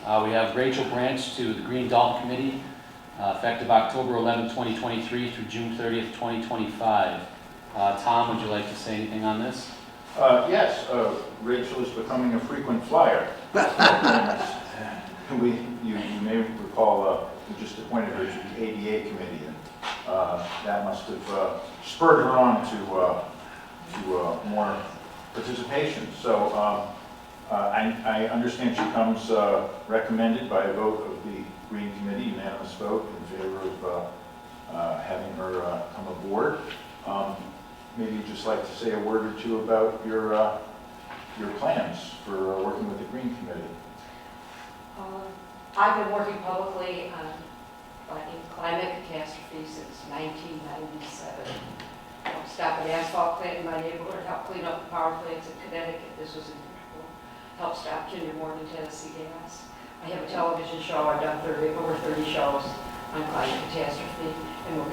We have Rachel Branch to the Green Dalton Committee, effective October 11, 2023 through June 30th, 2025. Tom, would you like to say anything on this? Yes, Rachel is becoming a frequent flyer. You may recall we just appointed her to the ADA committee, and that must have spurred her on to more participation. So I understand she comes recommended by a vote of the Green Committee, unanimous vote in favor of having her come aboard. Maybe you'd just like to say a word or two about your plans for working with the Green Committee. I've been working publicly on fighting climate catastrophe since 1997. Helped stop an asphalt plant in my neighborhood, helped clean up the power plants in Connecticut. This was in helped stop Kinder Morgan Tennessee gas. I have a television show. I've done over 30 shows on climate catastrophe, and we're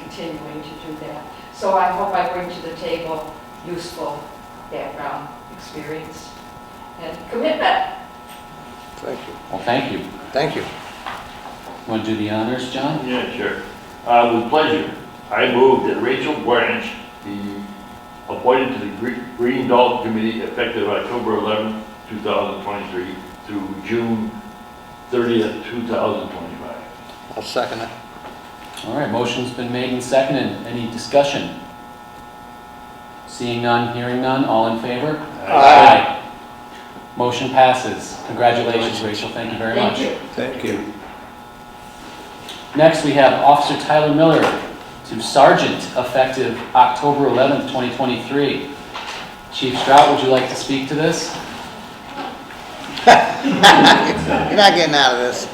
continuing to do that. So I hope I bring to the table useful background, experience, and commitment. Thank you. Well, thank you. Thank you. Want to do the honors, John? Yeah, sure. With pleasure. I move that Rachel Branch be appointed to the Green Dalton Committee effective October 11, 2023 through June 30th, 2025. I'll second it. All right, motion's been made and seconded. Any discussion? Seeing none, hearing none, all in favor? Aye. Motion passes. Congratulations, Rachel. Thank you very much. Thank you. Next, we have Officer Tyler Miller to Sergeant, effective October 11th, 2023. Chief Strout, would you like to speak to this? You're not getting out of this.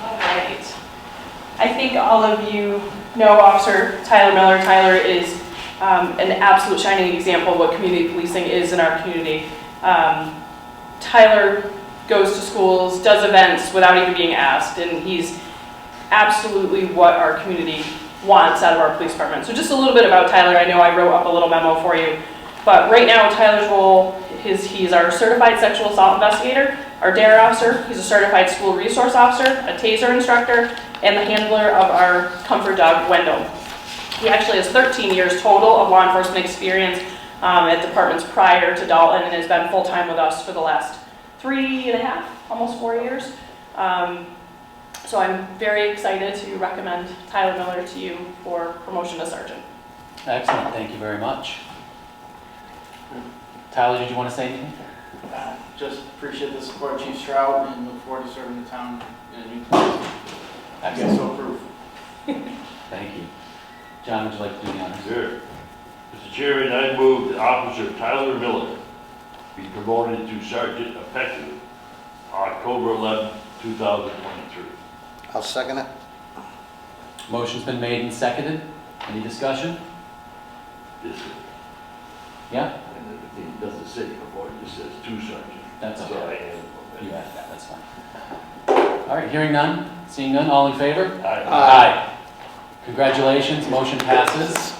All right. I think all of you know Officer Tyler Miller. Tyler is an absolute shining example of what community policing is in our community. Tyler goes to schools, does events without even being asked, and he's absolutely what our community wants out of our police department. So just a little bit about Tyler. I know I wrote up a little memo for you, but right now Tyler's role is he's our certified sexual assault investigator, our DARE officer, he's a certified school resource officer, a TASER instructor, and the handler of our comfort dog, Wendell. He actually has 13 years total of law enforcement experience at departments prior to Dalton, and has been full-time with us for the last 3.5, almost 4 years. So I'm very excited to recommend Tyler Miller to you for promotion to sergeant. Excellent. Thank you very much. Tyler, did you want to say anything? Just appreciate the support, Chief Strout, and look forward to serving the town in a new place. Excellent. So approve. Thank you. John, would you like to do the honors? Sure. Mr. Chairman, I move that Officer Tyler Miller be promoted to Sergeant effective October 11, 2023. I'll second it. Motion's been made and seconded. Any discussion? This, Yeah? and it doesn't say before, it just says to Sergeant. That's So I okay. added You have that. That's fine. All right, hearing none, seeing none, all in favor? Aye. Aye. Congratulations, motion passes.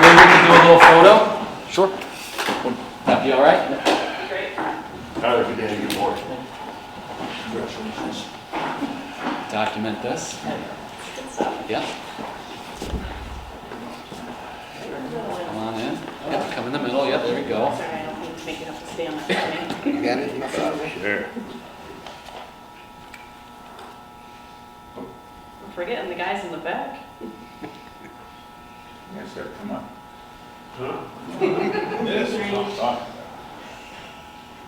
Maybe we can do a little photo? Sure. That'd be all right? Great. Tyler, if you didn't get more. Congratulations. Document this. Good stuff. Yeah. Come on in. Yep, come in the middle. Yep, there we go. Sorry, I don't need to make it up to stand like me. You got it? You got it? Sure. I'm forgetting the guys in the back. Yes, sir. Come on. Huh? This is what I'm talking about.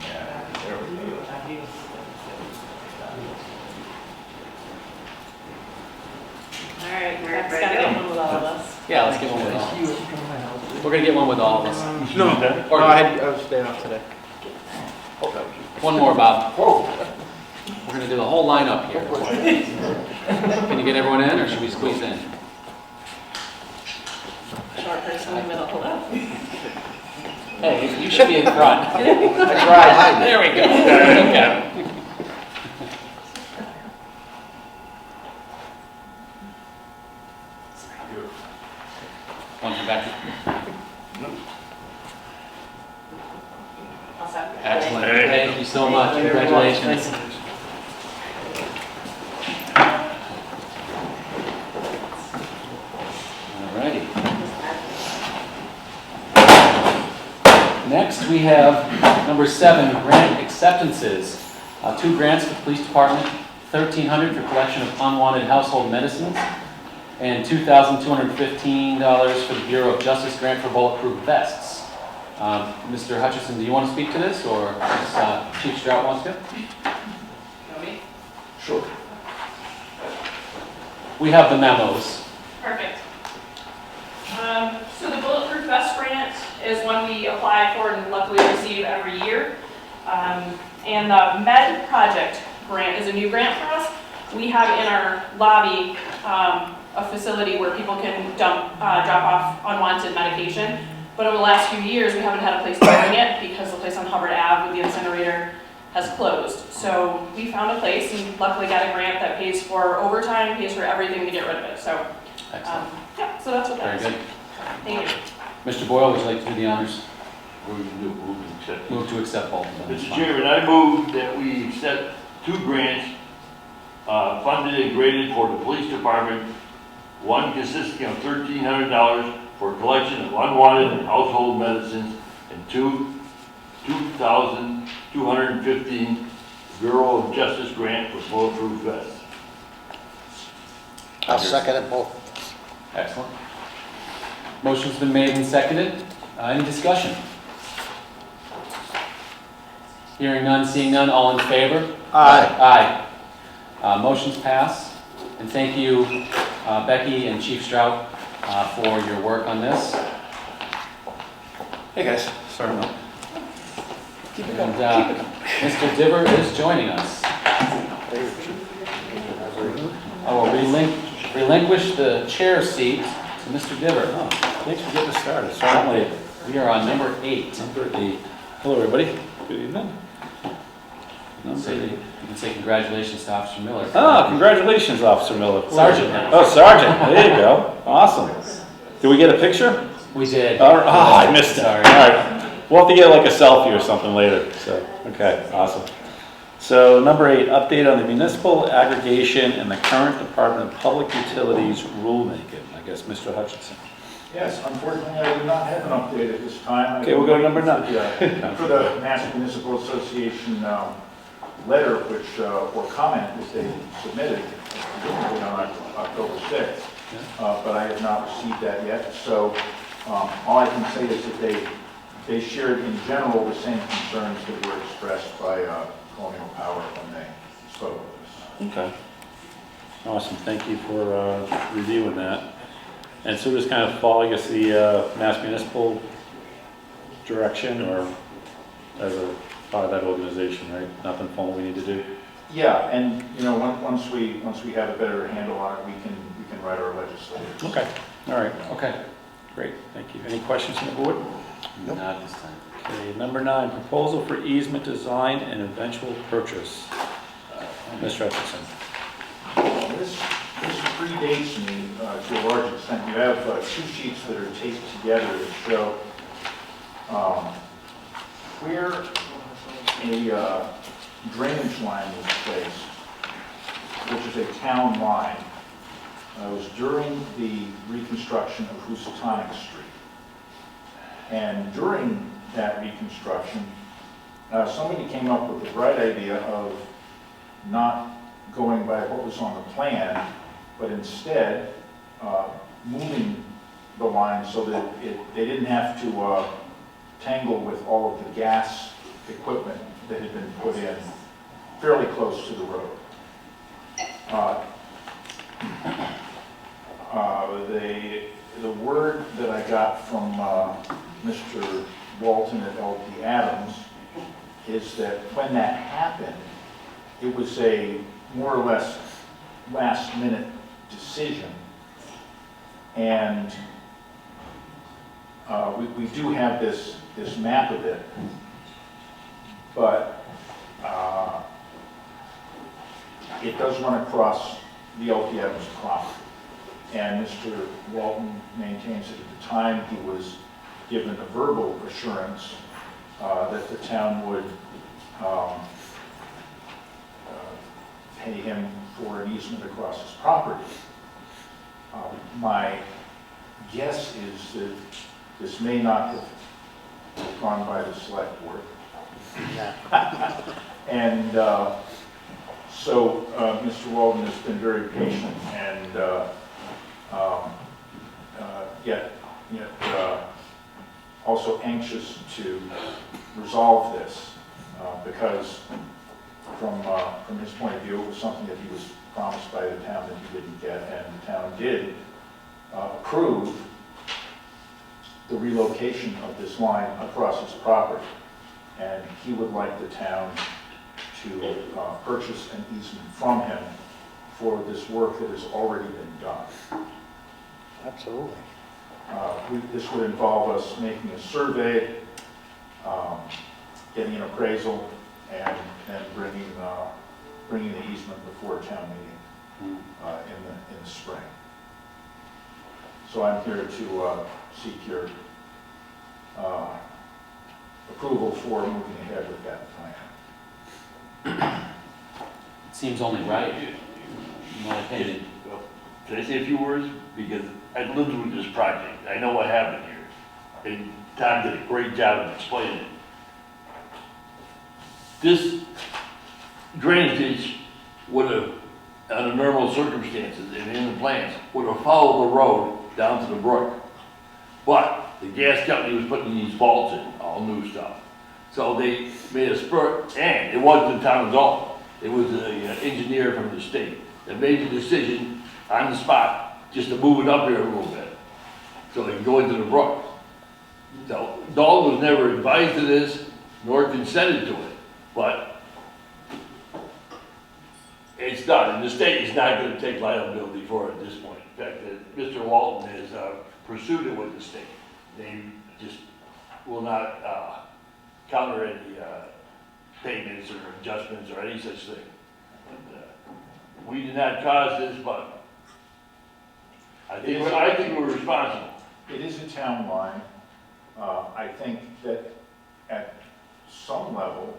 Yeah, there we go. All right, Matt's got to get one with all of us. Yeah, let's get one with all. We're gonna get one with all of us. No, Or I was staying off today. one more, Bob. We're gonna do the whole lineup here. Can you get everyone in, or should we squeeze in? Short person in the middle. Hello. Hey, you should be in front. I tried. There we go. Okay. you. Want to come back? I'll second. Excellent. Thank you so much. Congratulations. Alrighty. Next, we have number 7, grant acceptances. 2 grants for the police department, $1,300 for collection of unwanted household medicines, and $2,215 for the Bureau of Justice grant for bulletproof vests. Mr. Hutchison, do you want to speak to this, or Chief Strout wants to? Show me. Sure. We have the memos. Perfect. So the Bulletproof Vest Grant is one we apply for and luckily receive every year. And the Med Project Grant is a new grant for us. We have in our lobby a facility where people can drop off unwanted medication. But over the last few years, we haven't had a place to bring it because the place on Hubbard Ave with the incinerator has closed. So we found a place and luckily got a grant that pays for overtime, pays for everything to get rid of it. So, Excellent. yeah, so that's what that Very is. good. Thank you. Mr. Boyle, would you like to do the honors? Move to accept. Move to accept both of them. Mr. Chairman, I move that we accept 2 grants funded and graded for the police department. One consisting of $1,300 for collection of unwanted household medicines, and $2,215 Bureau of Justice grant for bulletproof vests. I'll second it both. Excellent. Motion's been made and seconded. Any discussion? Hearing none, seeing none, all in favor? Aye. Aye. Motion's passed. And thank you, Becky and Chief Strout, for your work on this. Hey guys, sorry no. Keep it going. And Mr. Diver is joining us. I will relinquish the chair seat to Mr. Diver. Oh, thanks for getting us started. Sorry I'm late. We are on number 8. Number 8. Hello everybody. Good evening. You can say congratulations to Officer Miller. Ah, congratulations, Officer Miller. Sergeant. Oh, Sergeant. There you go. Awesome. Did we get a picture? We did. Oh, I missed it. Sorry. All right. We'll have to get like a selfie or something later. So, okay, awesome. So number 8, update on the municipal aggregation and the current Department of Public Utilities rulemaking. I guess Mr. Hutchinson. Yes, unfortunately, I do not have an update at this time. Okay, we'll go to number 9. For the Mass Municipal Association letter, which, or comment that they submitted on October 6th, but I have not received that yet. So all I can say is that they shared in general the same concerns that were expressed by Colonial Power when they spoke with us. Okay. Awesome. Thank you for reviewing that. And so this kind of follow, I guess, the Mass Municipal direction, or as a part of that organization, right? Nothing formal we need to do? Yeah, and you know, once we have a better handle on it, we can write our legislation. Okay. All right. Okay. Great. Thank you. Any questions from the board? Nope. Not this time. Okay. Number 9, proposal for easement design and eventual purchase. Mr. Hutchinson. This predates me to a large extent. You have 2 sheets that are taped together that show where a drainage line was placed, which is a town line. It was during the reconstruction of Housatonic Street. And during that reconstruction, somebody came up with the bright idea of not going by what was on the plan, but instead moving the line so that they didn't have to tangle with all of the gas equipment that had been put in fairly close to the road. The word that I got from Mr. Walton at LP Adams is that when that happened, it was a more or less last-minute decision. And we do have this map of it, but it does run across the LP Adams property. And Mr. Walton maintains that at the time he was given a verbal assurance that the town would pay him for an easement across his property. My guess is that this may not have gone by the select board. And so Mr. Walden has been very patient and yet also anxious to resolve this because from his point of view, it was something that he was promised by the town that he didn't get, and the town did approve the relocation of this line across his property. And he would like the town to purchase an easement from him for this work that has already been done. Absolutely. This would involve us making a survey, getting an appraisal, and then bringing the easement before a town meeting in the spring. So I'm here to seek your approval for moving ahead with that plan. It seems only right, in my opinion. Can I say a few words? Because I've lived with this project. I know what happened here. And Tom did a great job of explaining it. This drainage ditch would have, under normal circumstances and in the plans, would have followed the road down to the brook. But the gas company was putting these vaults in, all new stuff. So they made a spur, and it wasn't the town of Dalton. It was an engineer from the state that made the decision on the spot just to move it up here a little bit so they can go into the brook. So Dalton was never advised of this nor consented to it, but it's done. And the state is not going to take liability for it at this point. In fact, Mr. Walton has pursued it with the state. They just will not counter any payments or adjustments or any such thing. And, we did not cause this, but I think we're responsible. It is a town line. I think that at some level,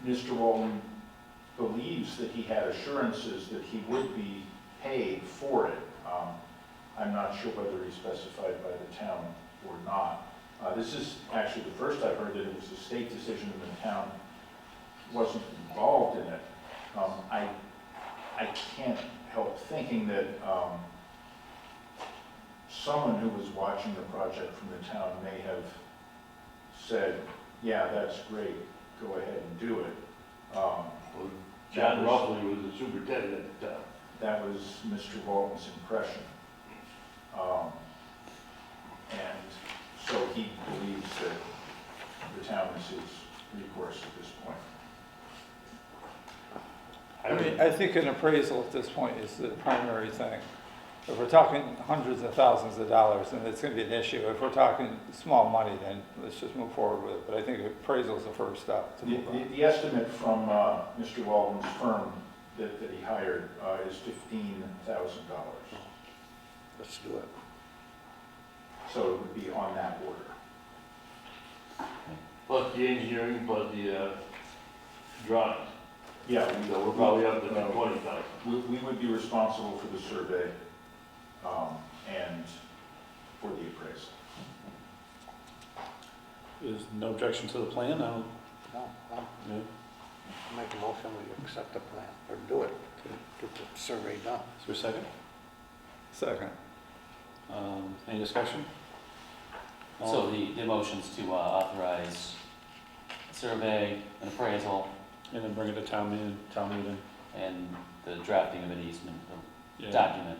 Mr. Walton believes that he had assurances that he would be paid for it. I'm not sure whether he's specified by the town or not. This is actually the first I've heard that it was a state decision and the town wasn't involved in it. I can't help thinking that someone who was watching the project from the town may have said, yeah, that's great, go ahead and do it. John Russell was the superintendent at the time. That was Mr. Walton's impression. And so he believes that the town is his recourse at this point. I mean, I think an appraisal at this point is the primary thing. If we're talking hundreds of thousands of dollars, then it's going to be an issue. If we're talking small money, then let's just move forward with it. But I think appraisal is the first step to move on. The estimate from Mr. Walton's firm that he hired is $15,000. Let's do it. So it would be on that order. Plus the engineering, plus the drawings. Yeah, So we're probably up to 20,000. we would be responsible for the survey and for the appraisal. Is no objection to the plan? No, I'll Yeah. make a motion, we accept the plan, or do it, get the survey done. Is there a second? Second. Any discussion? So the motion's to authorize a survey, an appraisal, And then bring it to town meeting. and the drafting of an easement Yeah. document.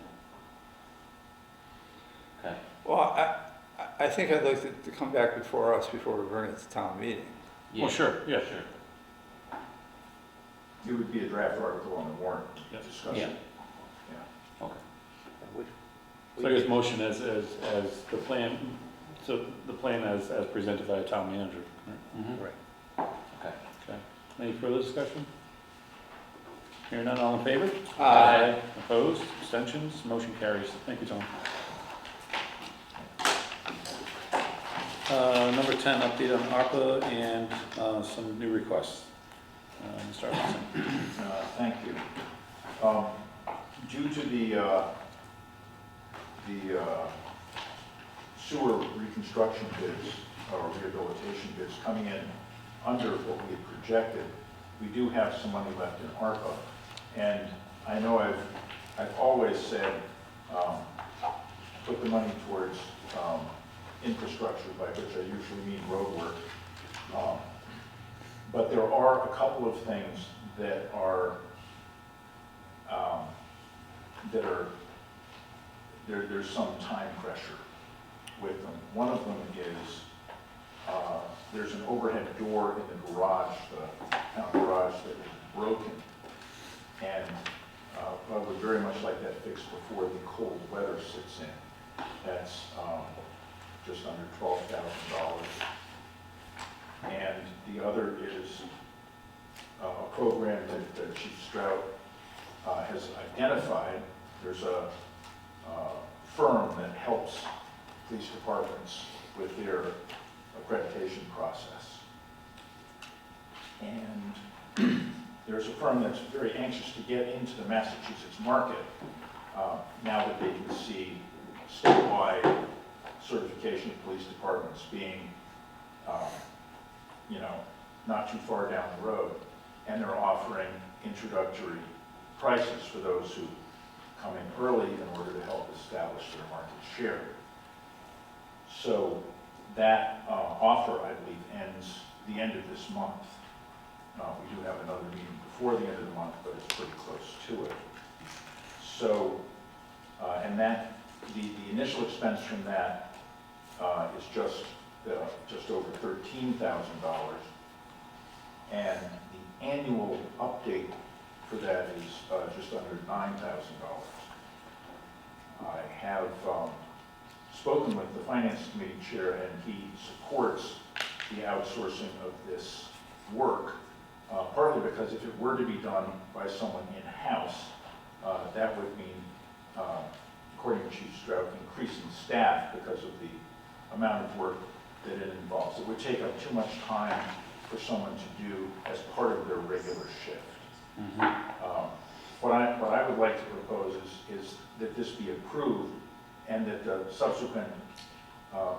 Okay. Well, I think I'd like to come back before us before we bring it to town meeting. Yeah. Well, sure, yeah. Sure. It would be a draft article on the warrant Yeah. discussion. Yeah. Okay. We- So I guess motion as the plan, so the plan as presented by the town manager. Right? Mhm. Right. Okay. Okay. Any further discussion? Hearing none, all in favor? Aye. Opposed, abstentions, motion carries. Thank you, Tom. Number 10, update on ARPA and some new requests. Mr. Arvidsson. Thank you. Due to the sewer reconstruction bids or rehabilitation bids coming in under what we had projected, we do have some money left in ARPA. And I know I've always said, put the money towards infrastructure, by which I usually mean road work. But there are a couple of things that are, there's some time pressure with them. One of them is, there's an overhead door in the garage, the town garage, that is broken. And I would very much like that fixed before the cold weather sits in. That's just under $12,000. And the other is a program that Chief Strout has identified. There's a firm that helps police departments with their accreditation process. And there's a firm that's very anxious to get into the Massachusetts market now that they can see statewide certification of police departments being, not too far down the road. And they're offering introductory prices for those who come in early in order to help establish their market share. So that offer, I believe, ends the end of this month. We do have another meeting before the end of the month, but it's pretty close to it. So, and that, the initial expense from that is just over $13,000. And the annual update for that is just under $9,000. I have spoken with the Finance Committee Chair, and he supports the outsourcing of this work, partly because if it were to be done by someone in-house, that would mean, according to Chief Strout, increasing staff because of the amount of work that it involves. It would take up too much time for someone to do as part of their regular shift. What I would like to propose is that this be approved and that the subsequent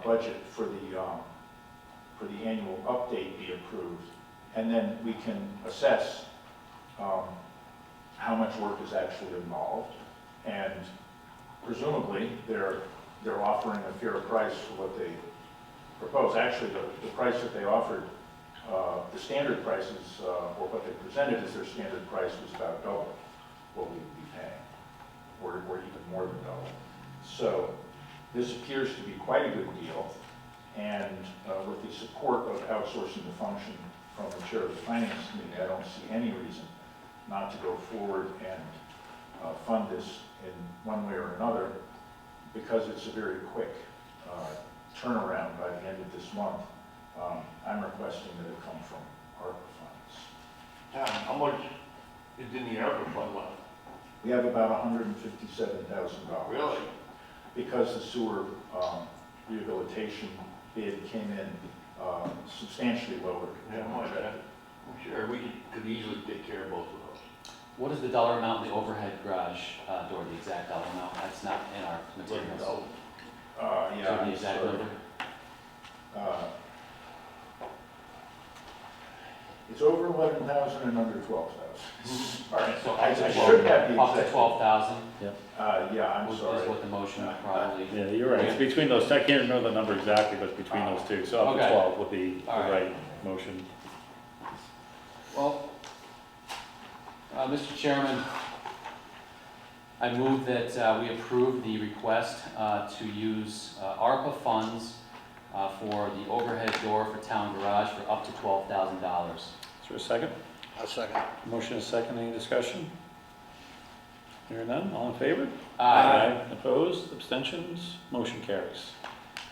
budget for the annual update be approved, and then we can assess how much work is actually involved, and presumably they're offering a fair price for what they propose. Actually, the price that they offered, the standard prices, or what they presented as their standard price, was about double what we would be paying, or even more than double. So this appears to be quite a good deal, and with the support of outsourcing the function from the chair of the Finance Committee, I don't see any reason not to go forward and fund this in one way or another, because it's a very quick turnaround by the end of this month. I'm requesting that it come from ARPA funds. Tom, how much is in the ARPA fund left? We have about $157,000. Really? Because the sewer rehabilitation bid came in substantially lower Yeah, than much, projected. I'm sure we could easily take care of both of those. What is the dollar amount in the overhead garage door, the exact dollar amount? That's not in our materials. So Yeah, the I'm exact sorry. number? It's over 11,000 and under 12,000. All right, So I up to should have the Up to exact. 12,000 Yeah, I'm is sorry. what the motion would probably. Yeah, you're right. It's between those, I can't remember the number exactly, but it's between those two. So up to Okay. 12 would be the All right. right motion. Well, Mr. Chairman, I move that we approve the request to use ARPA funds for the overhead door for town garage for up to $12,000. Is there a second? I'll second. Motion is second. Any discussion? Hearing none. All in favor? Opposed? Abstentions? Motion carries.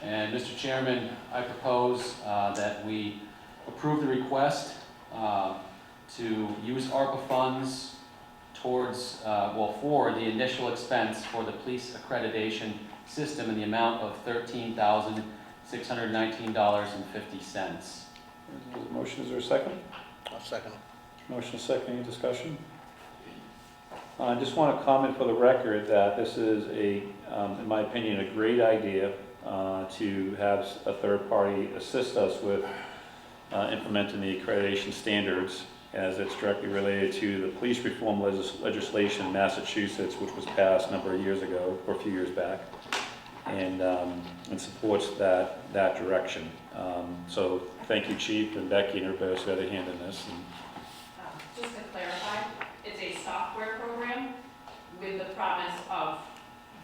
And Mr. Chairman, I propose that we approve the request to use ARPA funds towards, for the initial expense for the police accreditation system in the amount of $13,619.50. Motion, is there a second? I'll second it. Motion is second, any discussion? I just want to comment for the record that this is in my opinion, a great idea to have a third party assist us with implementing the accreditation standards, as it's directly related to the police reform legislation in Massachusetts, which was passed a number of years ago, or a few years back, and supports that direction. So thank you, Chief, and Becky, and everybody else who had a hand in this. Just to clarify, it's a software program with the promise of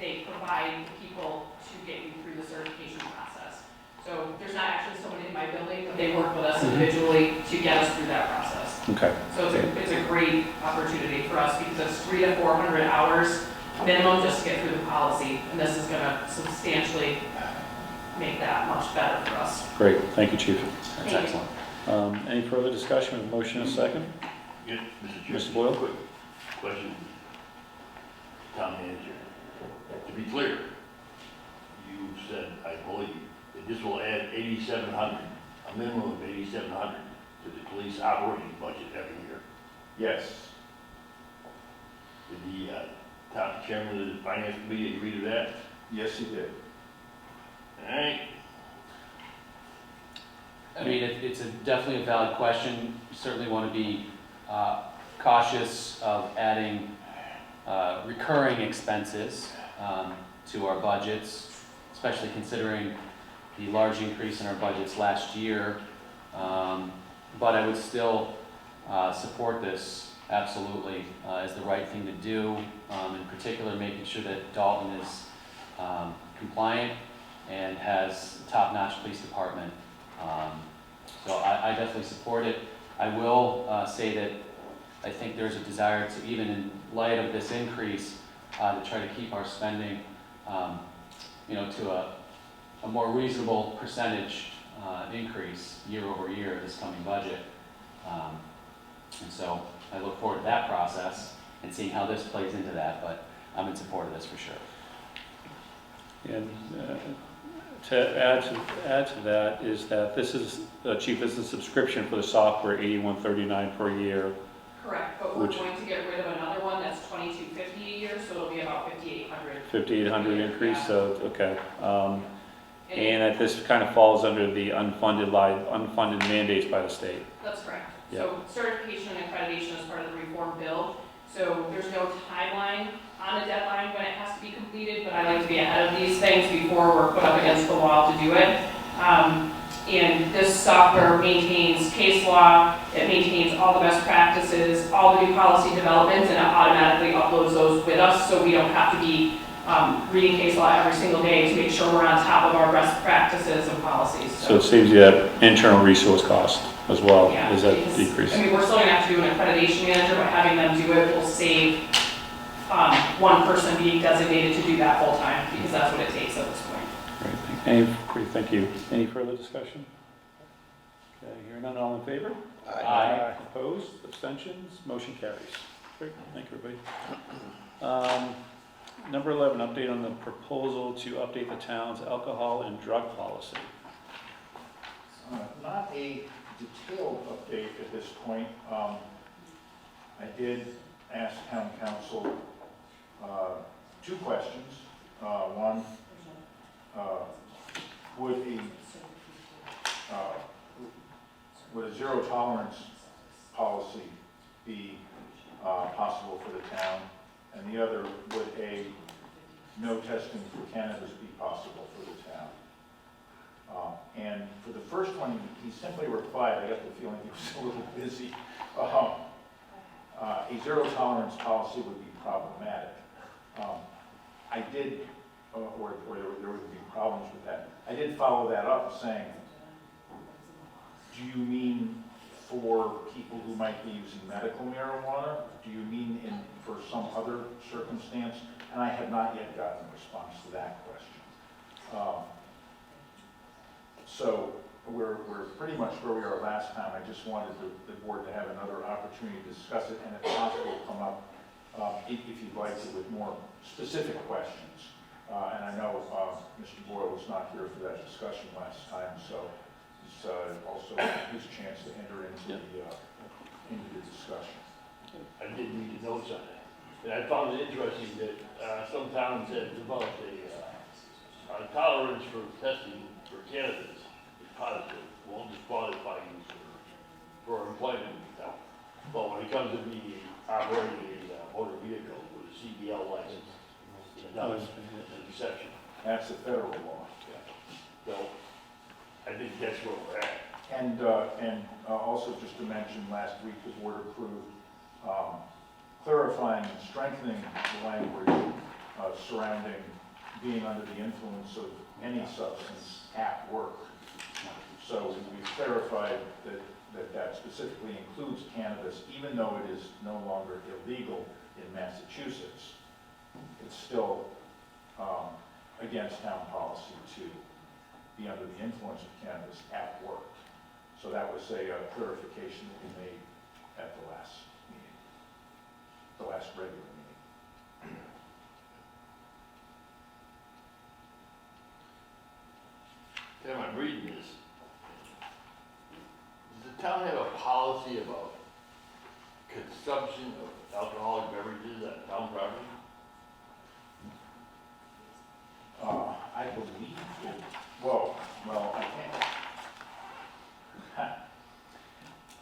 they provide people to get you through the certification process. So there's not actually someone in my building, but they work with us individually to get us through that process. Okay. So it's a great opportunity for us because it's 300 to 400 hours minimum just to get through the policy. And this is gonna substantially make that much better for us. Great, thank you, Chief. That's Thank you. excellent. Any further discussion? A motion and a second? Yes, Mr. Chairman. Mr. Boyle? Quick question, town manager. To be clear, you said, I believe, that this will add 8,700, a minimum of 8,700 to the police operating budget every year. Yes, Did the town chairman of the finance committee agree to that? yes, he did. All right, I mean, it's definitely a valid question. You certainly want to be cautious of adding recurring expenses to our budgets, especially considering the large increase in our budgets last year. But I would still support this absolutely as the right thing to do, in particular making sure that Dalton is compliant and has a top-notch police department. So I definitely support it. I will say that I think there's a desire to, even in light of this increase, to try to keep our spending, to a more reasonable percentage increase year over year this coming budget. And so I look forward to that process and seeing how this plays into that, but I'm in support of this for sure. And to add to that is that this is, Chief, this is a subscription for the software, $81.39 per year. Correct, but we're Which- going to get rid of another one that's $22.50 a year, so it'll be about $5,800. 5,800 increase, Yeah. so, okay. And that this kind of falls under the unfunded mandates by the state. That's correct. Yeah. So certification and accreditation is part of the reform bill. So there's no timeline on a deadline when it has to be completed, but I like to be ahead of these things before we're put up against the wall to do it. And this software maintains case law, it maintains all the best practices, all the new policy developments, and it automatically uploads those with us, so we don't have to be reading case law every single day to make sure we're on top of our best practices and policies. So it saves you that internal resource cost as well, Yeah, is that because, decrease? I mean, we're still gonna have to do an accreditation manager, but having them do it will save one person being designated to do that full time, because that's what it takes at this point. Great, thank you. Any further discussion? Okay, hearing none, all in favor? Aye. Opposed, abstentions, motion carries. Great, thank you, everybody. Number 11, update on the proposal to update the town's alcohol and drug policy. Not a detailed update at this point. I did ask town council two questions. One, would a zero tolerance policy be possible for the town? And the other, would a no testing for cannabis be possible for the town? And for the first one, he simply replied, I got the feeling he was a little busy. A zero tolerance policy would be problematic. I did, or there would be problems with that. I did follow that up saying, do you mean for people who might be using medical marijuana? Do you mean for some other circumstance? And I have not yet gotten a response to that question. So we're pretty much where we are last time. I just wanted the board to have another opportunity to discuss it, and if possible, come up if you'd like to, with more specific questions. And I know Mr. Boyle was not here for that discussion last time, so it's also his chance to enter into the discussion. I did read the notes on it. And I found it interesting that some towns have developed a tolerance for testing for cannabis is positive, won't disqualify you for employment. But when it comes to be operating a motor vehicle with a CDL license, that was an exception. That's a federal law. So I think that's where we're at. And also just to mention, last week the board approved clarifying and strengthening the language surrounding being under the influence of any substance at work. So we clarified that specifically includes cannabis, even though it is no longer illegal in Massachusetts. It's still against town policy to be under the influence of cannabis at work. So that was a clarification that we made at the last meeting, the last regular meeting. Tim, I'm reading this. Does the town have a policy about consumption of alcoholic beverages at town property? I believe it, well, I can't.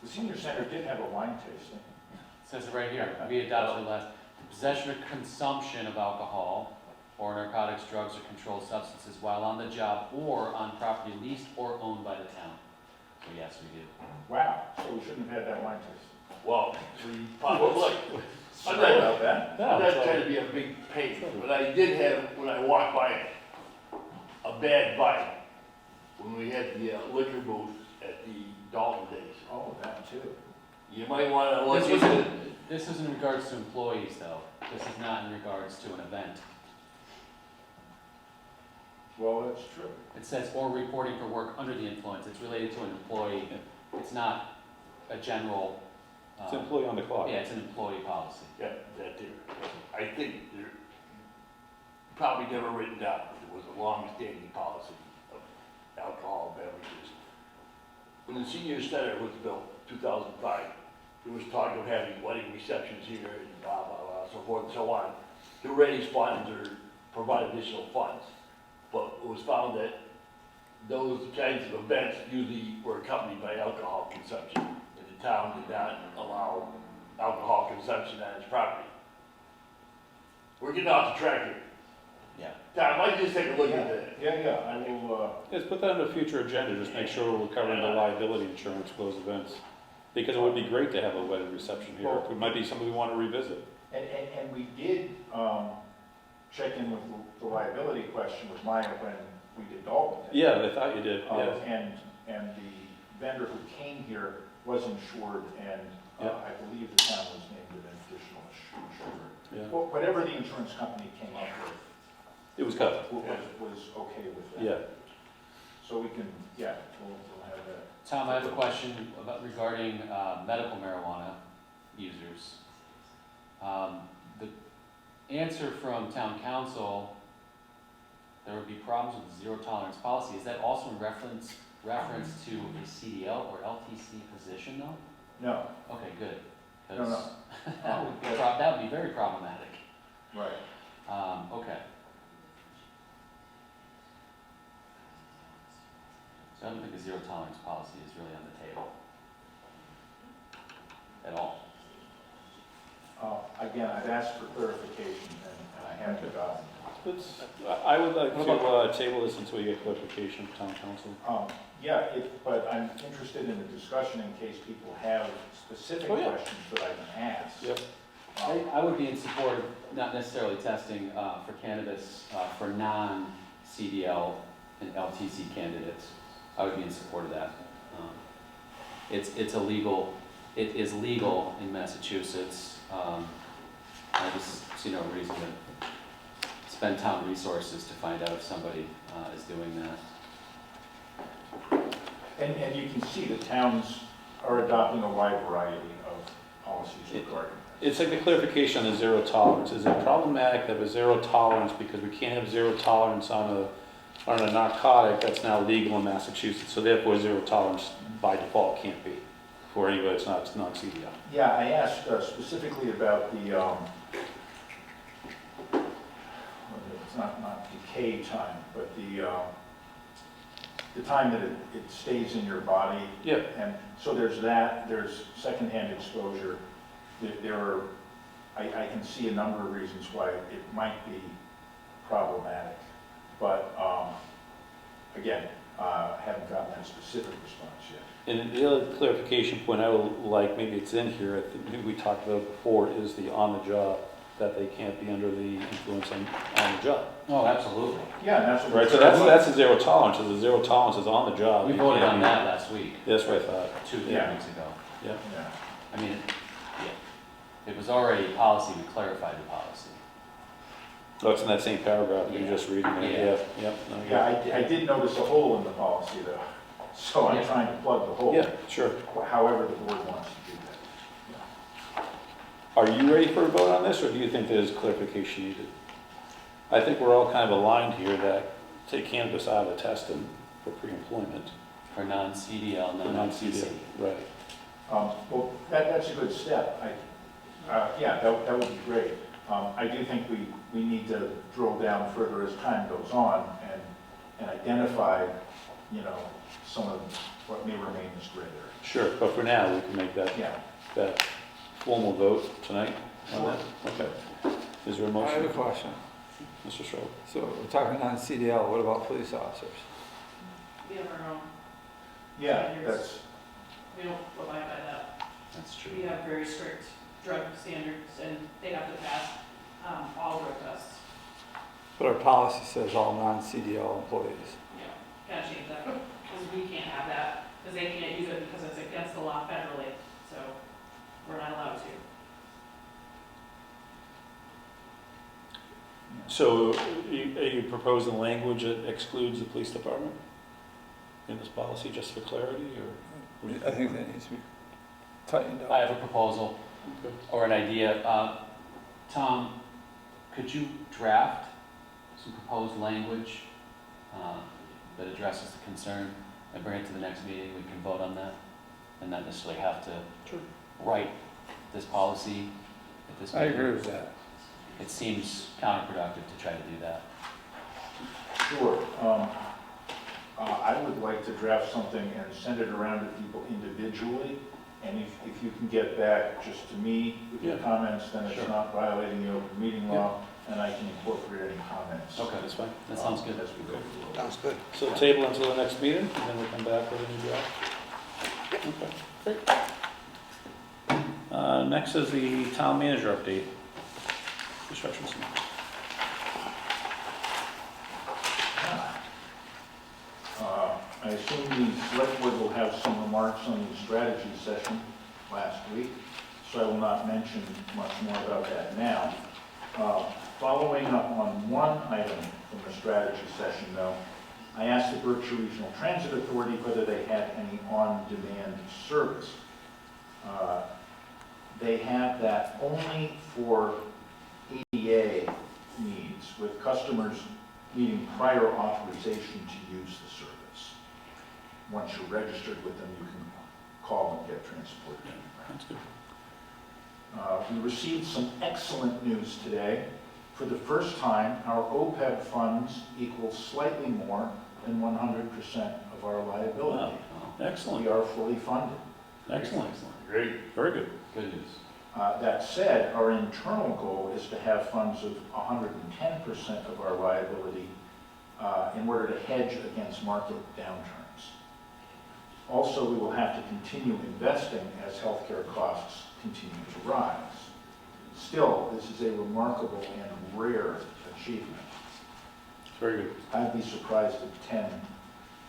The senior center did have a wine tasting. It says it right here, we adopted last, the possession or consumption of alcohol or narcotics, drugs, or controlled substances while on the job or on property leased or owned by the town. So yes, we did. Wow, so we shouldn't have had that wine tasting. Well, we probably, Sorry about that. I'm not trying to be a big pain, but I did have, when I walked by, a bad bite when we had the liquor booth at the Dalton days. Oh, that too. You might want to look into it. This is in regards to employees, though. This is not in regards to an event. Well, that's true. It says, or reporting for work under the influence. It's related to an employee. It's not a general. It's employee on the clock. Yeah, it's an employee policy. Yeah, that too. I think they're probably never written down, but there was a long-standing policy of alcohol beverages. When the senior center was built, 2005, there was talk of having wedding receptions here and blah, blah, blah, so forth and so on, to raise funds or provide additional funds. But it was found that those kinds of events usually were accompanied by alcohol consumption, and the town did not allow alcohol consumption on its property. We're getting off the track here. Yeah. Tom, why don't you just take a look at that? Yeah, I will, Let's put that on the future agenda, just make sure we're covering the liability insurance for those events. Because it would be great to have a wedding reception here. It might be something we want to revisit. and we did check in with the liability question with Maya when we did Dalton. Yeah, I thought you did, yes. And the vendor who came here was insured, and Yeah. I believe the town was named an additional insurer. Yeah. Well, whatever the insurance company came up with. It was covered. Was okay with that. Yeah. So we can, we'll have that. Tom, I have a question regarding medical marijuana users. The answer from town council, there would be problems with zero tolerance policy. Is that also in reference to a CDL or LTC position though? No, Okay, good. no. 'Cause that would be very problematic. Right. Okay. So I don't think a zero tolerance policy is really on the table at all. Again, I've asked for clarification, and I haven't gotten it. I would like to table this until we get clarification from town council. But I'm interested in the discussion in case people have specific Oh, yeah. questions that I can ask. Yep. I would be in support of not necessarily testing for cannabis for non-CDL and LTC candidates. I would be in support of that. It is legal in Massachusetts. I just see no reason to spend town resources to find out if somebody is doing that. And you can see the towns are adopting a wide variety of policies regarding this. It's like the clarification on the zero tolerance. Is it problematic to have a zero tolerance because we can't have zero tolerance on a narcotic that's now legal in Massachusetts? So therefore, zero tolerance by default can't be for anybody that's not CDL. Yeah, I asked specifically about the, it's not decay time, but the time that it stays in your body. Yeah. And so there's that, there's secondhand exposure. There are, I can see a number of reasons why it might be problematic. But again, I haven't gotten that specific response yet. And the other clarification point I would like, maybe it's in here, I think maybe we talked about it before, is the on the job, that they can't be under the influence on the job. Oh, absolutely. Yeah, and that's what. Right, so that's a zero tolerance, is a zero tolerance is on the job. We You voted can't on be- that last week, That's what I thought, 2 Yeah. weeks ago. yeah. Yeah. I mean, yeah, it was already policy, we clarified the policy. Oh, it's in that same paragraph you're Yeah. just reading there, Yeah. yeah, yep. no, Yeah, I did notice a hole in the policy though, so I'm Yeah. trying to plug the hole. Yeah, sure. However the board wants to do that. Are you ready for a vote on this, or do you think there's clarification needed? I think we're all kind of aligned here that take cannabis out of the testing for pre-employment. For non-CDL, non-CC. Right. Well, that's a good step. Yeah, that would be great. I do think we need to drill down further as time goes on and identify, some of what may remain as gray area. Sure, but for now, we can make that Yeah. formal vote tonight on that? Okay. Is there a I have a motion? question. Mr. Schroeder? So we're talking non-CDL, what about police officers? We have our own, Yeah, that's, we don't abide by that. That's true. We have very strict drug standards, and they have to pass all drug tests. But our policy says all non-CDL employees. Yeah, gotta change that, because we can't have that, because they can't use it because it's against the law federally, so we're not allowed to. So are you proposing language that excludes the police department in this policy, just for clarity, or? I think that needs to be tightened I up. have a proposal Okay. or an idea. Tom, could you draft some proposed language that addresses the concern and bring it to the next meeting? We can vote on that and not necessarily have to write this policy at this I meeting. agree with that. It seems counterproductive to try to do that. sure. I would like to draft something and send it around to people individually. And if you can get back just to me with your Yeah. comments, then it's Sure. not violating the open meeting law, and I can incorporate any comments. Okay, That's fine. that sounds good. As we go through. Sounds good. So table until the next meeting, and then we'll come back with a new draft? Okay, great. Next is the town manager update. Construction. I assume the select board will have some remarks on the strategy session last week, so I will not mention much more about that now. Following up on one item from the strategy session, though, I asked the Berkshire Regional Transit Authority whether they had any on-demand service. They have that only for ADA needs, with customers needing prior authorization to use the service. Once you're registered with them, you can call and get transported anywhere. That's good. We received some excellent news today. For the first time, our OPEB funds equal slightly more than 100% of our liability. We Excellent, are fully funded. excellent, Great. very good. Good news. That said, our internal goal is to have funds of 110% of our liability in order to hedge against market downturns. Also, we will have to continue investing as healthcare costs continue to rise. Still, this is a remarkable and rare achievement. It's very good. I'd be surprised if 10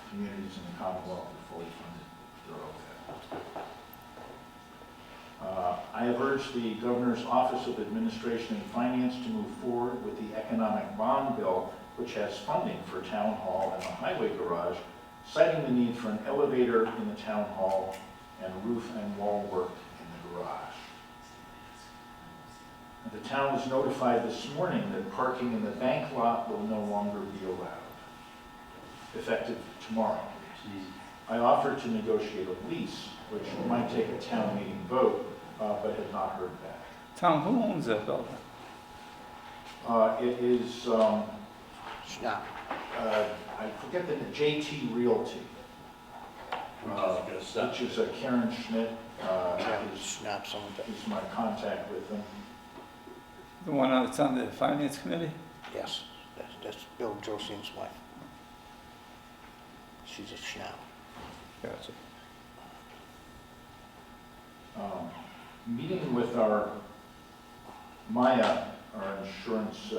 communities in the Commonwealth are fully funded their OPEB. I have urged the Governor's Office of Administration and Finance to move forward with the economic bond bill, which has funding for town hall and the highway garage, citing the need for an elevator in the town hall and roof and wall work in the garage. The town was notified this morning that parking in the bank lot will no longer be allowed, effective tomorrow. I offered to negotiate a lease, which might take a town meeting vote, but have not heard back. Tom, who owns that building? It is, Snap. I forget the JT Realty, which is Karen Schmidt, Snap some of it. is my contact with them. The one that's on the finance committee? Yes, that's Bill Josian's wife. She's a Snap. Gotcha. Meeting with our Maya, our insurance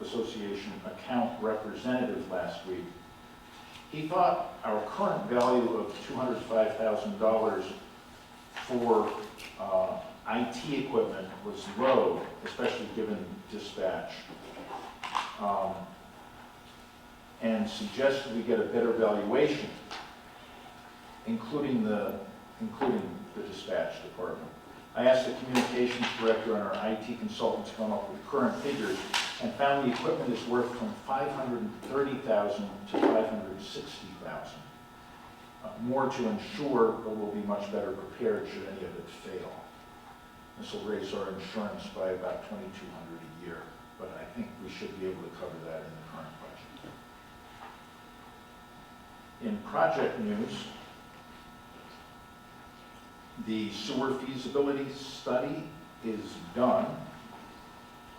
association account representative last week, he thought our current value of $205,000 for IT equipment was low, especially given dispatch, and suggested we get a better valuation, including the dispatch department. I asked the communications director and our IT consultant to come up with current figures and found the equipment is worth from $530,000 to $560,000. More to ensure that we'll be much better prepared should any of it fail. This will raise our insurance by about $2,200 a year, but I think we should be able to cover that in the current budget. In project news, the sewer feasibility study is done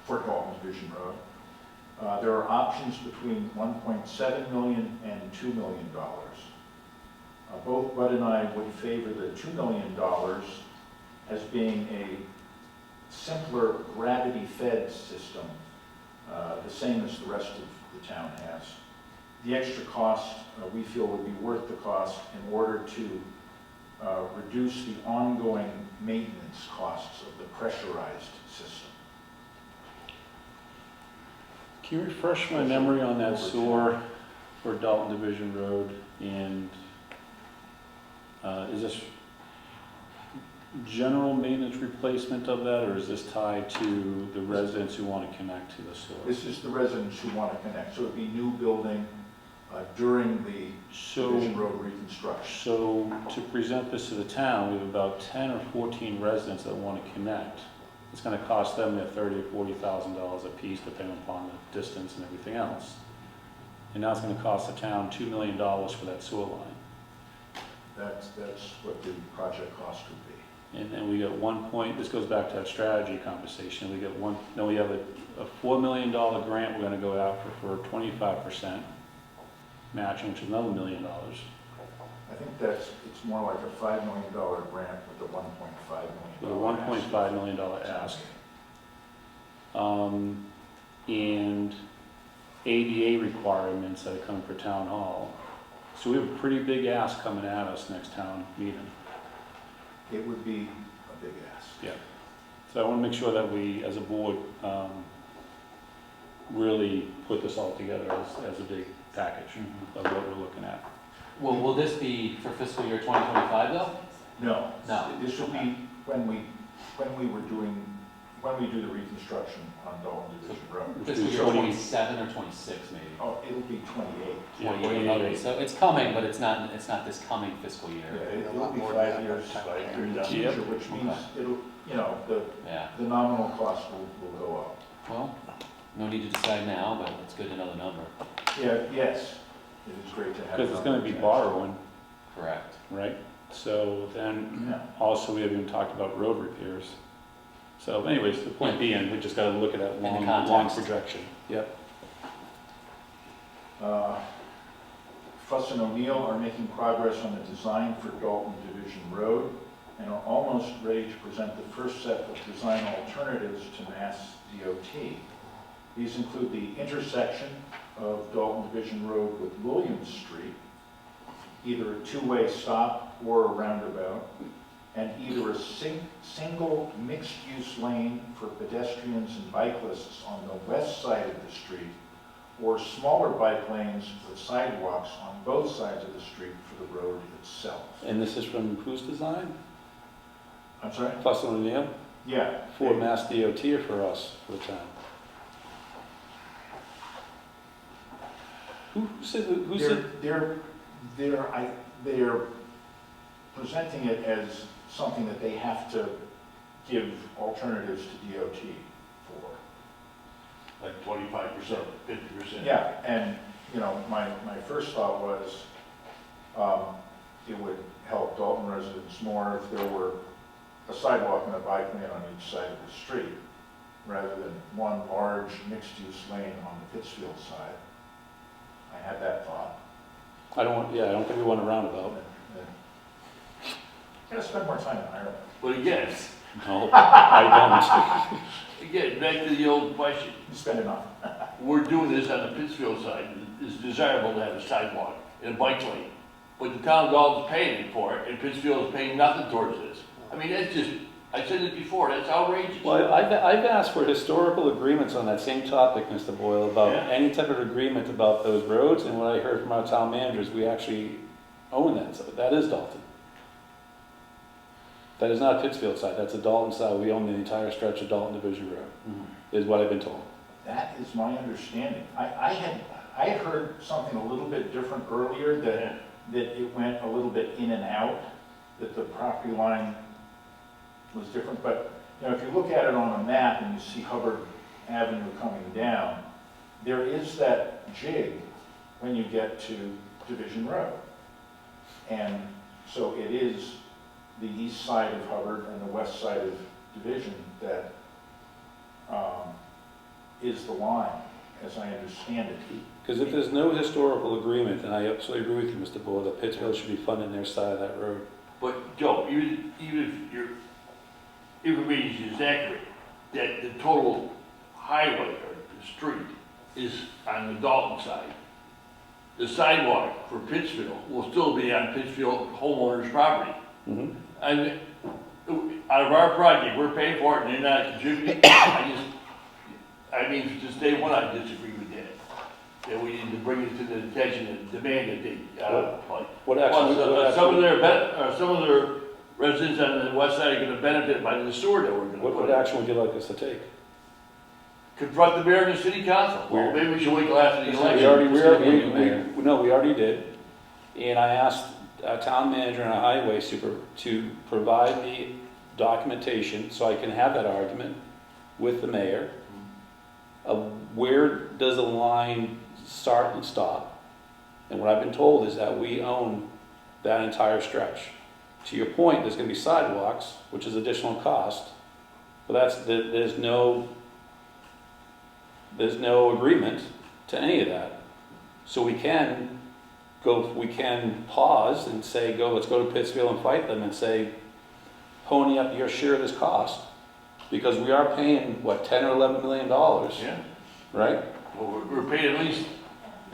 for Dalton Division Road. There are options between $1.7 million and $2 million. Both Bud and I would favor the $2 million as being a simpler gravity-fed system, the same as the rest of the town has. The extra cost, we feel, would be worth the cost in order to reduce the ongoing maintenance costs of the pressurized system. Can you refresh my memory on that sewer for Dalton Division Road? And is this general maintenance replacement of that, or is this tied to the residents who want to connect to the sewer? This is the residents who want to connect, so it'd be new building during the Division Road reconstruction. So to present this to the town, we have about 10 or 14 residents that want to connect. It's going to cost them $30,000 or $40,000 a piece, depending upon the distance and everything else. And now it's going to cost the town $2 million for that sewer line. That's what the project cost would be. And then we got this goes back to that strategy conversation. We have a $4 million grant we're going to go out for 25% matching, which is another $1 million. I think it's more like a $5 million grant with a $1.5 million. With a $1.5 million ask. And ADA requirements that are coming for town hall. So we have a pretty big ask coming at us next town meeting. It would be a big ask. Yeah. So I want to make sure that we, as a board, really put this all together as a big package of what we're looking at. Well, will this be for fiscal year 2025 though? No. No. This will be when we do the reconstruction on Dalton Division Road. Fiscal year 27 or 26 maybe? Oh, it'll be 28. 28, okay, so it's coming, but it's not this coming fiscal year. Yeah, it'll be more 5 than years that. in the Yep. future, which means it'll, Yeah, the nominal cost will go up. well, no need to decide now, but it's good to know the number. Yeah, yes, it is great to have. Because it's going to be borrowing, Correct. right? So then, Yeah. also we haven't even talked about road repairs. So anyways, the point being, we just got to look at that In the long context. projection. Yep. Fuss and O'Neill are making progress on the design for Dalton Division Road and are almost ready to present the first set of design alternatives to Mass DOT. These include the intersection of Dalton Division Road with Williams Street, either a two-way stop or a roundabout, and either a single mixed-use lane for pedestrians and bicyclists on the west side of the street, or smaller bike lanes with sidewalks on both sides of the street for the road itself. And this is from whose design? I'm sorry? Fuss and O'Neill? Yeah. For Mass DOT or for us, for the town? Who said, they're presenting it as something that they have to give alternatives to DOT for. Like 25%, 50%. Yeah, and, you know, my first thought was, it would help Dalton residents more if there were a sidewalk and a bike lane on each side of the street, rather than one large mixed-use lane on the Pittsfield side. I had that thought. I don't think we want a roundabout. Gotta spend more time in Ireland. But again, No, I again, back to the old question. You spend enough. We're doing this on the Pittsfield side. It's desirable to have a sidewalk and a bike lane. But the town of Dalton's paying for it, and Pittsfield is paying nothing towards this. I mean, that's just, I said it before, that's outrageous. don't. Well, I've asked for historical agreements on that same topic, Mr. Boyle, about Yeah. any type of agreement about those roads, and what I heard from our town managers, we actually own that, so that is Dalton. That is not Pittsfield side, that's the Dalton side, we own the entire stretch of Dalton Division Road, is what I've been told. That is my understanding. I had heard something a little bit different earlier, that it went a little bit in and out, that the property line was different, but, you know, if you look at it on a map and you see Hubbard Avenue coming down, there is that jig when you get to Division Road. And so it is the east side of Hubbard and the west side of Division that is the line, as I understand it. Because if there's no historical agreement, then I absolutely agree with you, Mr. Boyle, that Pittsfield should be funding their side of that road. But Joe, even if your information is accurate, that the total highway or the street is on the Dalton side, the sidewalk for Pittsfield will still be on Pittsfield homeowners' property. Mhm. And out of our project, we're paying for it and they're not contributing. I mean, since day one, I disagree with that. That we need to bring it to the attention and demand that they, like. What action? Plus, some of their residents on the west side are gonna benefit by the sewer that we're gonna What put in. action would you like us to take? Confront the mayor and the city council. Well, maybe we should wait till after the We election. already did. And I asked a town manager and a highway super to provide the documentation so I can have that argument with the mayor of where does the line start and stop. And what I've been told is that we own that entire stretch. To your point, there's gonna be sidewalks, which is additional cost, but there's no agreement to any of that. So we can pause and say, let's go to Pittsfield and fight them and say, pony up your share of this cost. Because we are paying, what, 10 or $11 million, Yeah, right? well, we're paying at least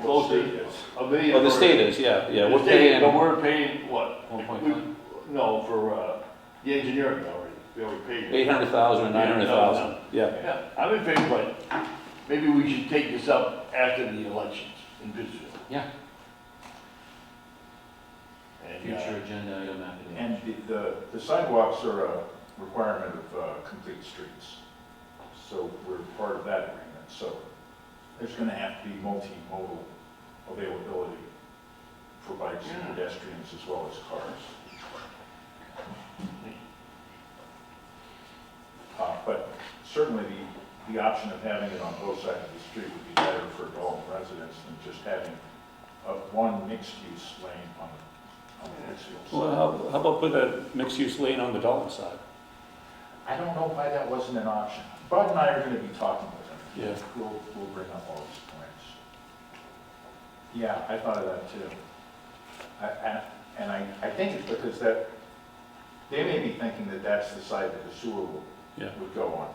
close to $1 million. Well, the for- state is, yeah, the we're state, paying, but we're paying what? 1.5. No, for, the engineering already, we already paid it. 800,000 or 900,000, yeah. Yeah, I'm in favor, but maybe we should take this up after the elections in Pittsfield. Yeah. And, Future agenda item after the. And the sidewalks are a requirement of complete streets. So we're part of that agreement. So there's gonna have to be multimodal availability for bikes and pedestrians as well as cars. But certainly the option of having it on both sides of the street would be better for Dalton residents than just having one mixed-use lane on the Pittsfield side. Well, how about put a mixed-use lane on the Dalton side? I don't know why that wasn't an option. Bud and I are gonna be talking with him. Yeah. We'll bring up all these points. Yeah, I thought of that too. I think it's because they may be thinking that that's the side that the sewer would go on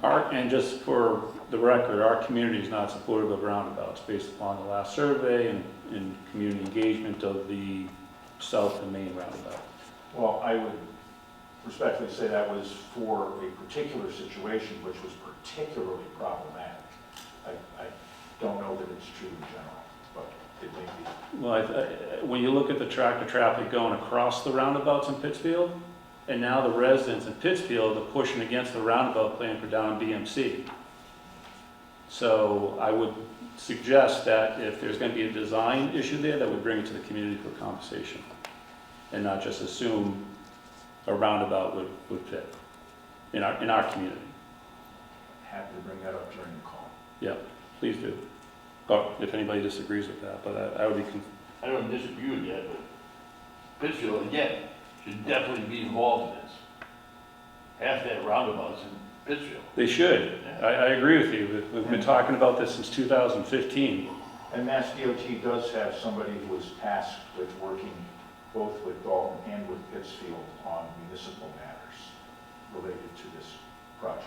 to. And just for the record, our community is not supportive of roundabouts based upon the last survey and community engagement of the south and main roundabout. Well, I would respectfully say that was for a particular situation which was particularly problematic. I don't know that it's true in general, but it may be. Well, when you look at the tractor traffic going across the roundabouts in Pittsfield, And now the residents in Pittsfield are pushing against the roundabout plan for down BMC. So I would suggest that if there's going to be a design issue there, that we bring it to the community for conversation and not just assume a roundabout would fit in our community. Happy to bring that up during the call. Yeah, please do. Or if anybody disagrees with that, but I would be, I don't disagree with that, but Pittsfield, again, should definitely be involved in this. Half that roundabout's in Pittsfield. they should. I agree with you. We've been talking about this since 2015. And Mass DOT does have somebody who is tasked with working both with Dalton and with Pittsfield on municipal matters related to this project.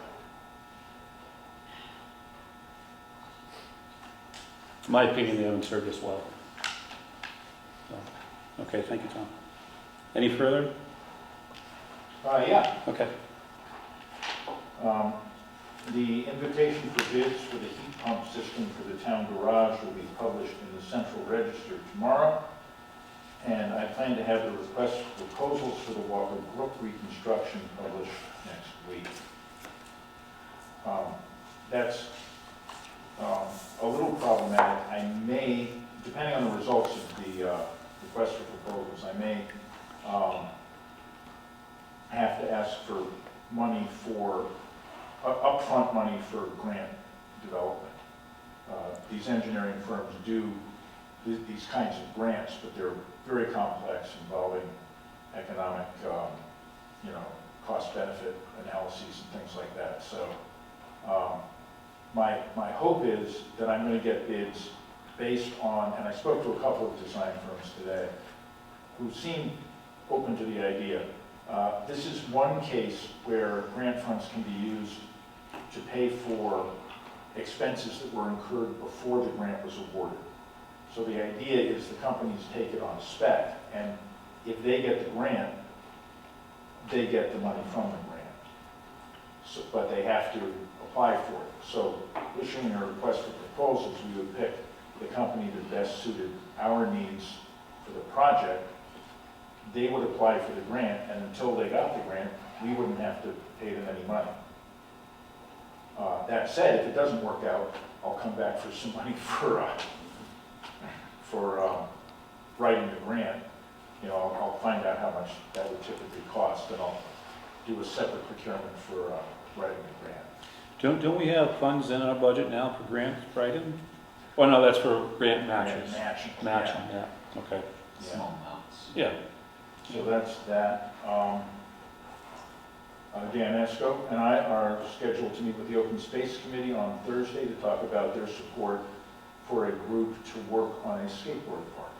In my opinion, they haven't served us well. So, okay, thank you, Tom. Any further? Yeah. Okay. The invitation for bids for the heat pump system for the town garage will be published in the Central Register tomorrow. And I plan to have the request for proposals for the Walker Brook reconstruction published next week. That's a little problematic. I may, depending on the results of the request for proposals, I may have to ask for money for, upfront money for grant development. These engineering firms do these kinds of grants, but they're very complex, involving economic, cost-benefit analyses and things like that. So my hope is that I'm going to get bids based on, and I spoke to a couple of design firms today who seem open to the idea. This is one case where grant funds can be used to pay for expenses that were incurred before the grant was awarded. So the idea is the companies take it on spec, and if they get the grant, they get the money from the grant. So, but they have to apply for it. So issuing a request for proposals, we would pick the company that best suited our needs for the project. They would apply for the grant, and until they got the grant, we wouldn't have to pay them any money. That said, if it doesn't work out, I'll come back for some money for writing the grant. I'll find out how much that would typically cost, and I'll do a separate procurement for writing the grant. Don't we have funds in our budget now for grant writing? Oh, no, that's for grant matches. Matching. Matching, yeah, okay. Yeah. Small amounts. Yeah, So that's that. Dan Esco and I are scheduled to meet with the Open Space Committee on Thursday to talk about their support for a group to work on a skateboard park.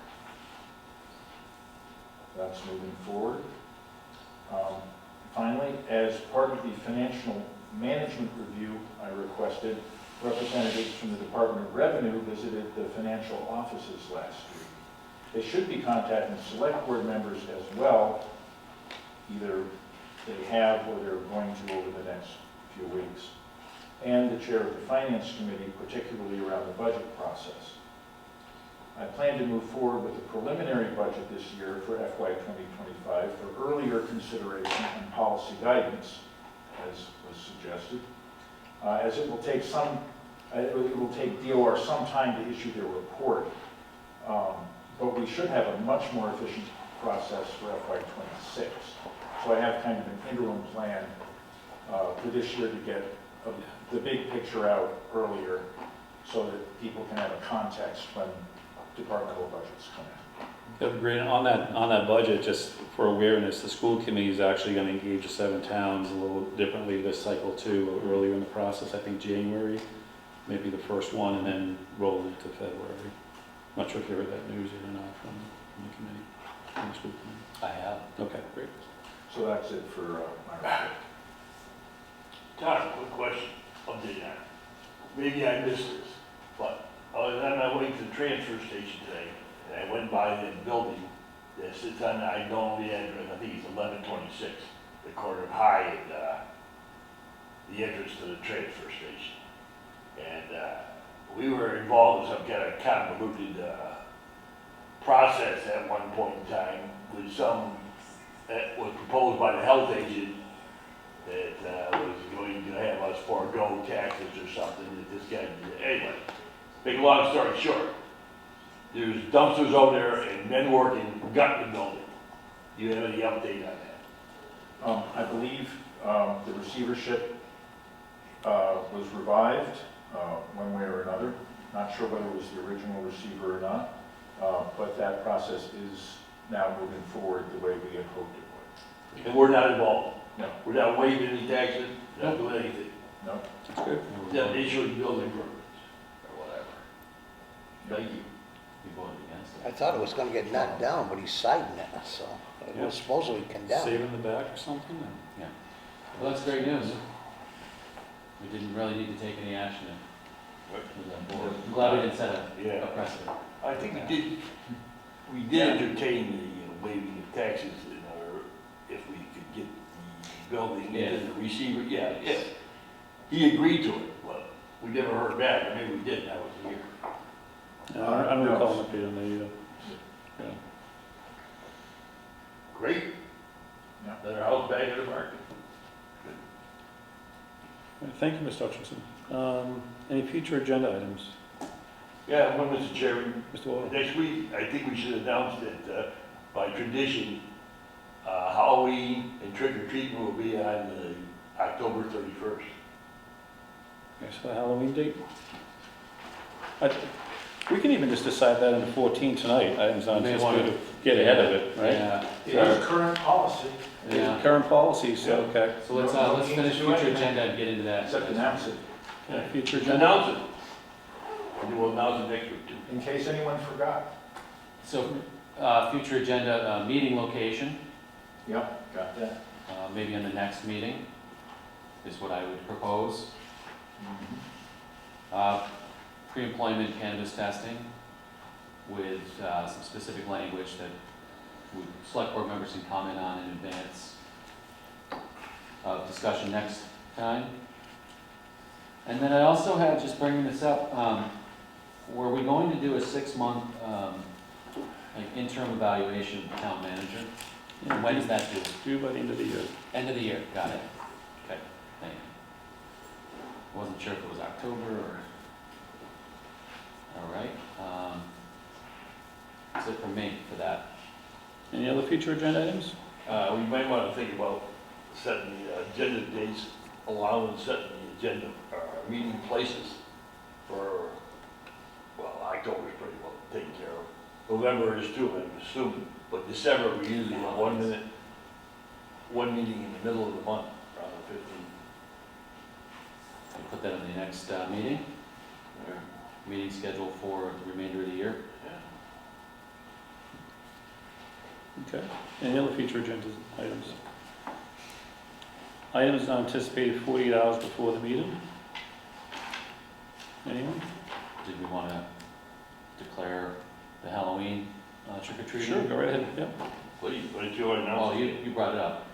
That's moving forward. Finally, as part of the financial management review I requested, representatives from the Department of Revenue visited the financial offices last week. They should be contacting select board members as well, either they have or they're going to over the next few weeks, and the chair of the Finance Committee, particularly around the budget process. I plan to move forward with a preliminary budget this year for FY 2025 for earlier consideration and policy guidance, as was suggested, as it will take DOR some time to issue their report, but we should have a much more efficient process for FY 26. So I have kind of an interim plan for this year to get the big picture out earlier so that people can have a context when departmental budgets come in. that'd be great. On that budget, just for awareness, the school committee is actually going to engage the 7 towns a little differently this cycle too, earlier in the process. I think January, maybe the first one, and then roll into February. Not sure if you heard that news yet or not from the committee, from the school committee. I have. Okay, great. So that's it for my report. Tom, quick question, update on it. Maybe I missed this, but I was on my way to the transfer station today, and I went by the building that sits on, I don't know the address, I think it's 1126, the corner of High and the entrance to the transfer station. And we were involved in some kind of convoluted process at one point in time with some that was proposed by the health agent that was going to have us forego taxes or something that this guy did. Anyway, make a long story short, there's dumpsters over there and men working gutting the building. Do you have any update on that? I believe the receivership was revived one way or another. Not sure whether it was the original receiver or not, but that process is now moving forward the way we had hoped it would. And we're not involved. No. We're not waiving any taxes, not doing anything. No? That's good. Not issuing building permits or whatever. Thank you. You voted against I it. thought it was gonna get knocked down, but he's siding it, so it Yeah. was supposedly condemned. Save in the back or something? Yeah. Well, that's great news. We didn't really need to take any action to move that forward. I'm glad we didn't set a Yeah. precedent. I think we did entertain the waiving of taxes in order, if we could get the building Yeah. into the receiver, yeah. He agreed to it, but we never heard back, or maybe we did, that was a year. I don't recall an update on that either. Yeah. Great. Yeah. Then our house back in the market. Thank you, Mr. Hutchinson. Any future agenda items? Yeah, well, Mr. Chairman, Mr. Oil? next week, I think we should announce that by tradition, Halloween and trick or treating will be on October 31st. Okay, so the Halloween date? We can even just decide that on the 14th tonight, items on May just wanna- to get ahead of it, right? Yeah. It is current policy, Yeah. Current policy, so, okay. So let's finish future agenda and get into that. except announce it, Okay, future agenda. Announce it. And we'll announce it next week too. in case anyone forgot. So, future agenda, meeting location, Yep, got that. maybe in the next meeting, is what I would propose. Pre-employment cannabis testing with some specific language that select board members can comment on in advance of discussion next time. And then I also had, just bringing this up, were we going to do a 6-month like interim evaluation of the town manager? And when is that due? Due by the end of the year. End of the year, got it. Okay, thank you. I wasn't sure if it was October or... All right. That's it for me for that. Any other future agenda items? We might want to think about setting the agenda dates, allowing setting the agenda, meeting places for, well, October's pretty well taken care of. November is too, I'm assuming, but December, we usually have one meeting in the middle of the month, around the 15th. We'll put that in the next meeting. Meeting scheduled for the remainder of the year. Okay. Any other future agenda items? Items not anticipated 48 hours before the meeting? Anyone? Did we want to declare the Halloween trick or treating? Sure, go right ahead, yeah. Please, what did you want to Oh, announce? you brought it up.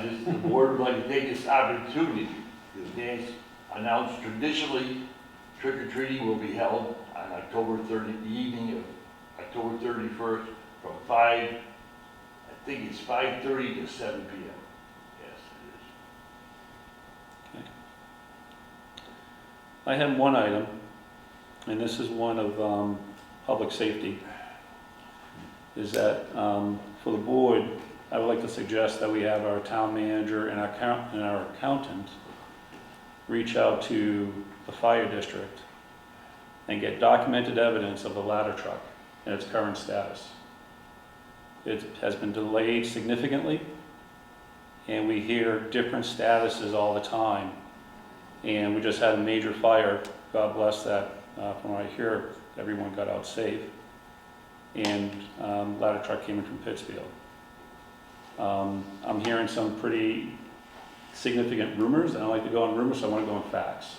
Just the board would like to take this opportunity to announce traditionally trick or treating will be held on October 30th, the evening of October 31st from 5, I think it's 5:30 to 7 p.m. Yes, it is. I have one item, and this is one of public safety, is that for the board, I would like to suggest that we have our town manager and our accountant reach out to the fire district and get documented evidence of the ladder truck and its current status. It has been delayed significantly, and we hear different statuses all the time. And we just had a major fire, God bless that, from what I hear, everyone got out safe. And ladder truck came in from Pittsfield. I'm hearing some pretty significant rumors. I don't like to go on rumors, so I want to go on facts.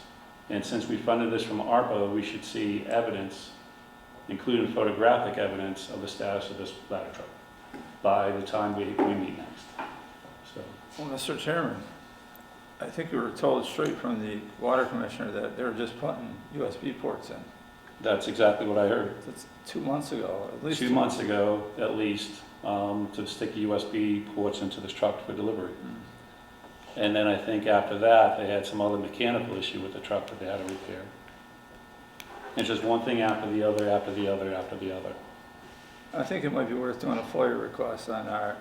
And since we funded this from ARPA, we should see evidence, including photographic evidence, of the status of this ladder truck by the time we meet next. So, Well, Mr. Chairman, I think we were told straight from the water commissioner that they were just putting USB ports in. That's exactly what I heard. That's 2 months ago, at least. 2 months ago, at least, to stick USB ports into this truck for delivery. And then I think after that, they had some other mechanical issue with the truck that they had to repair. It's just one thing after the other, after the other, after the other. I think it might be worth doing a FOIA request on our,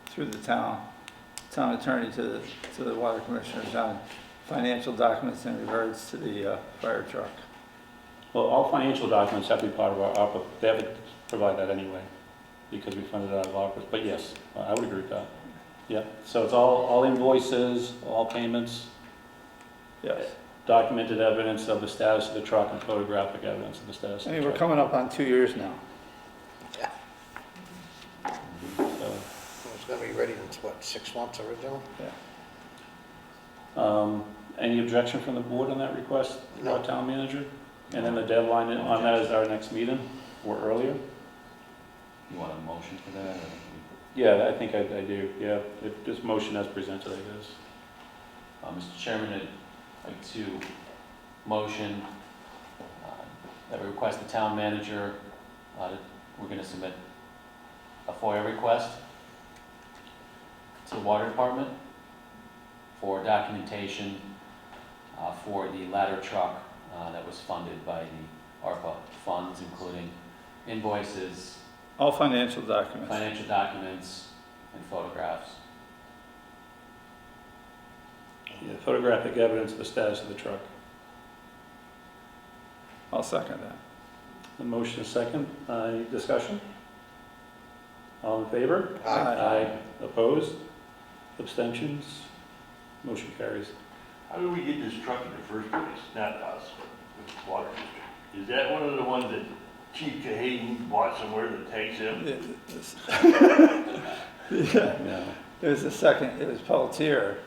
through the town attorney to the water commissioners on financial documents in regards to the fire truck. Well, all financial documents have to be part of our ARPA. They have to provide that anyway, because we funded it out of ARPA. But yes, I would agree with that. Yeah, so it's all invoices, all payments, Yes. documented evidence of the status of the truck, and photographic evidence of the status I of mean, the we're truck. coming up on 2 years now. So, It's gonna be ready in, what, 6 months originally? any objection from the board on that request, No. our town manager? And then the deadline on that is our next meeting, or earlier? You want a motion for that? Or? Yeah, I think I do, yeah. This motion as presented, I guess. Mr. Chairman, I'd like to motion that we request the town manager, we're going to submit a FOIA request to the water department for documentation for the ladder truck that was funded by the ARPA funds, including invoices, All financial documents. financial documents, and photographs. Yeah, photographic evidence of the status of the truck. I'll second that. The motion is second. Any discussion? All in favor? Aye. Opposed? Abstentions? Motion carries. How did we get this truck in the first place? Not us, but the water district. Is that one of the ones that Chief Cahaden bought somewhere that takes him? Yeah, No. it was the second, it was Pelletier,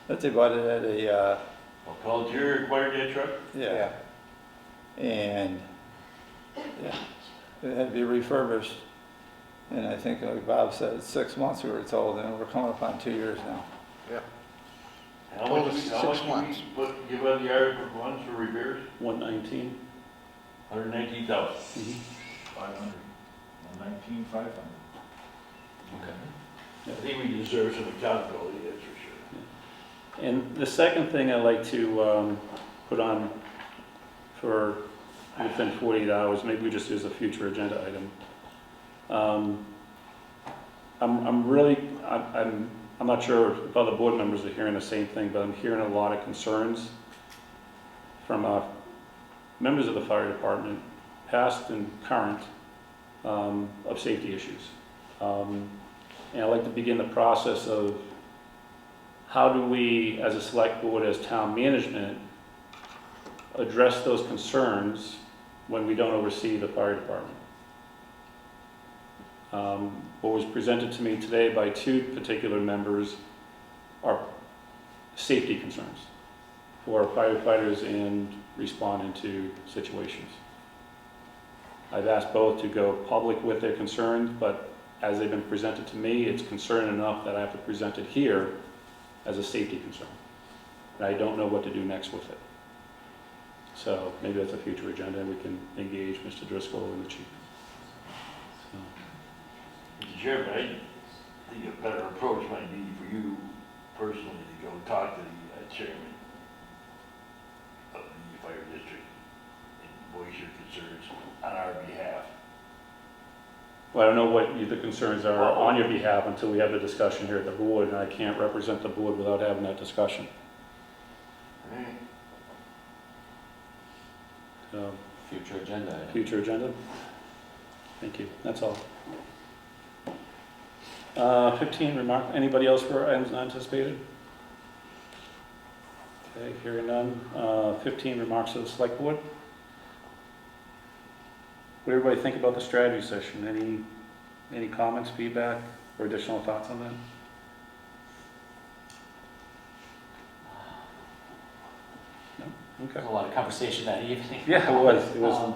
that they bought it at a, Well, Pelletier acquired that truck? yeah. And, yeah, it had to be refurbished. And I think, like Bob said, 6 months we were told, and we're coming up on 2 years now. How Told much us do 6 we months. give out the Article funds for repairs? 119. 119,000. 500, 19,500. I think we deserve some accountability, that's for sure. And the second thing I'd like to put on for within 48 hours, maybe we just use a future agenda item. I'm not sure if other board members are hearing the same thing, but I'm hearing a lot of concerns from members of the fire department, past and current, of safety issues. And I'd like to begin the process of how do we, as a select board, as town management, address those concerns when we don't oversee the fire department. What was presented to me today by two particular members are safety concerns for firefighters and responding to situations. I've asked both to go public with their concerns, but as they've been presented to me, it's concern enough that I have to present it here as a safety concern. And I don't know what to do next with it. So maybe that's a future agenda and we can engage Mr. Driscoll and the chief. So. Mr. Chairman, I think a better approach might be for you personally to go talk to the chairman of the fire district and voice your concerns on our behalf. Well, I don't know what the concerns are on your behalf until we have the discussion here at the board, and I can't represent the board without having that discussion. So, Future agenda item. future agenda? Thank you, that's all. 15, remark, anybody else for items not anticipated? Okay, hearing none. 15, remarks of the select board. What do everybody think about the strategy session? Any comments, feedback, or additional thoughts on that? No? Okay. There was a lot of conversation that evening. Yeah, it was. It was.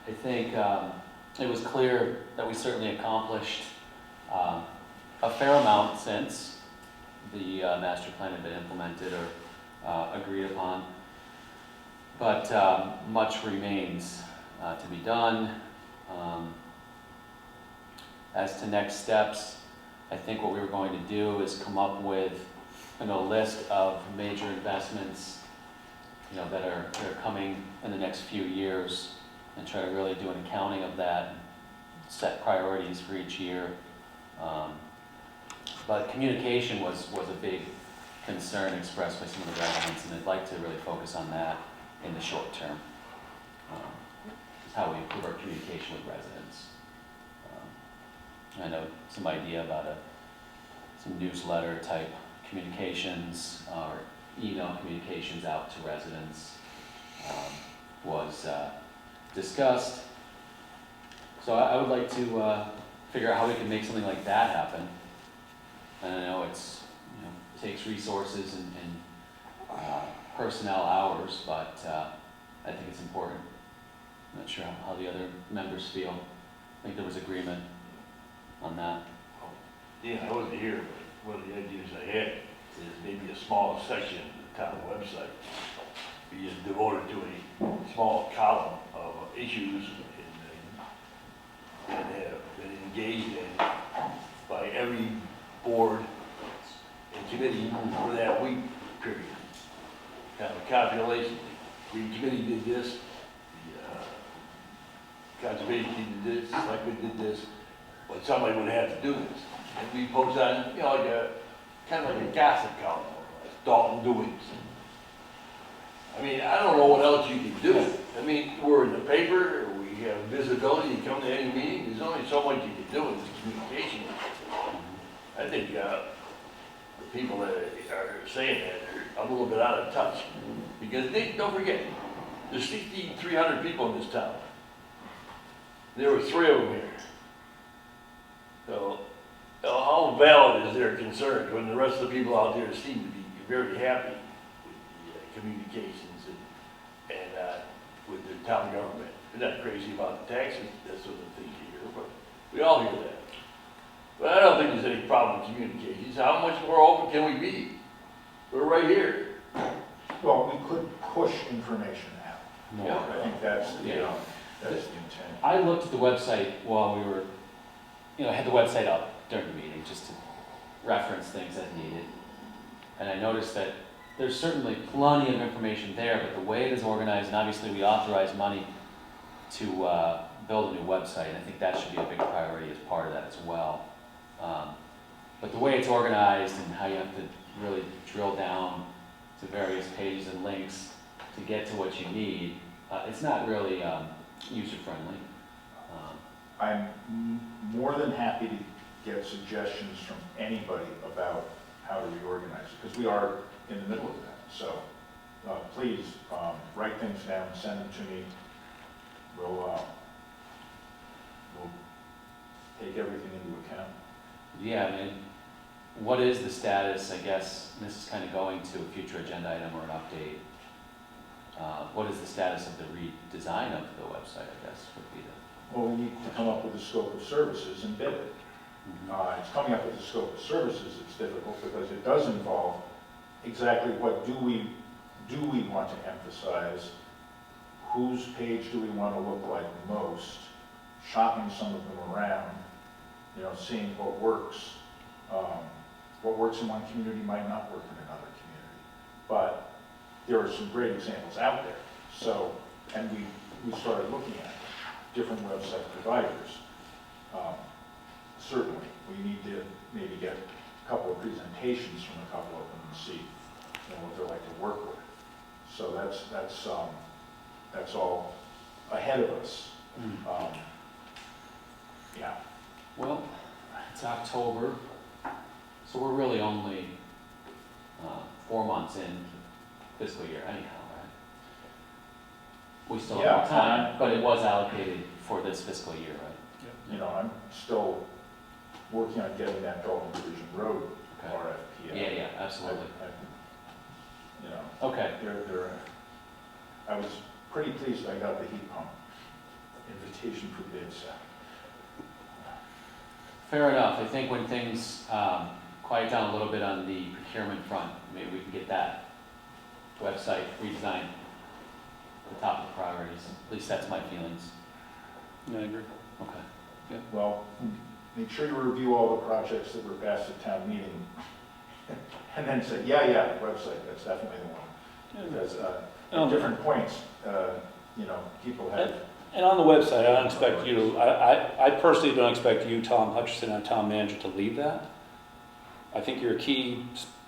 I think it was clear that we certainly accomplished a fair amount since the master plan had been implemented or agreed upon. But much remains to be done. As to next steps, I think what we were going to do is come up with a list of major investments, that are coming in the next few years, and try to really do an accounting of that, set priorities for each year. But communication was a big concern expressed by some of the residents, and I'd like to really focus on that in the short term. Is how we improve our communication with residents. I know some idea about some newsletter type communications or email communications out to residents was discussed. So I would like to figure out how we can make something like that happen. And I know takes resources and personnel hours, but I think it's important. I'm not sure how the other members feel. I think there was agreement on that. Yeah, I wasn't here, but one of the ideas I had is maybe a small section of the town website be devoted to a small column of issues and have been engaged in by every board and committee for that week period. Kind of a calculation. The committee did this, the conservation did this, selectmen did this, but somebody would have to do this. And we post on, kind of like a gossip column, Dalton doings. I mean, I don't know what else you can do. I mean, we're in the paper, we have visibility, you come to any meeting, there's only so much you can do in this communication. I think the people that are saying that are a little bit out of touch. Because don't forget, there's 6,300 people in this town. There were 3 of them here. So, how valid is their concern when the rest of the people out there seem to be very happy with the communications and with the town government? They're not crazy about the taxes, that's what they think here, but we all hear that. But I don't think there's any problem with communications. How much more open can we be? We're right here. Well, we could push information out. More. I think that's the, Yeah. that's the intent. I looked at the website while we were, I had the website up during the meeting just to reference things as needed. And I noticed that there's certainly plenty of information there, but the way it is organized, and obviously we authorize money to build a new website, and I think that should be a big priority as part of that as well. But the way it's organized and how you have to really drill down to various pages and links to get to what you need, it's not really user-friendly. I'm more than happy to get suggestions from anybody about how to reorganize it, because we are in the middle of that. So please write things down, send them to me. We'll take everything into account. Yeah, I mean, what is the status, I guess, and this is kind of going to a future agenda item or an update. What is the status of the redesign of the website, I guess, would be the... Well, we need to come up with a scope of services and bid it. It's coming up with the scope of services that's difficult because it does involve exactly what do we want to emphasize, whose page do we want to look like most, shopping some of them around, seeing what works. What works in one community might not work in another community. But there are some great examples out there. So, and we started looking at different website providers. Certainly, we need to maybe get a couple of presentations from a couple of them and see what they're like to work with. So that's all ahead of us. Yeah. Well, it's October, so we're really only 4 months in fiscal year anyhow, right? We still have more time, but it was allocated for this fiscal year, right? I'm still working on getting that Dalton Division Road Okay. RFP. Yeah, absolutely. Okay. Okay. I was pretty pleased I got the heat pump invitation for bids. Fair enough. I think when things quiet down a little bit on the procurement front, maybe we can get that website redesigned the top of the priorities. At least that's my feelings. I agree. Okay. Well, make sure you review all the projects that were passed at town meeting, and then say, yeah, website, that's definitely the one. Because at different points, people have. And on the website, I don't expect you to, I personally don't expect you, Tom Hutchison, our town manager, to lead that. I think you're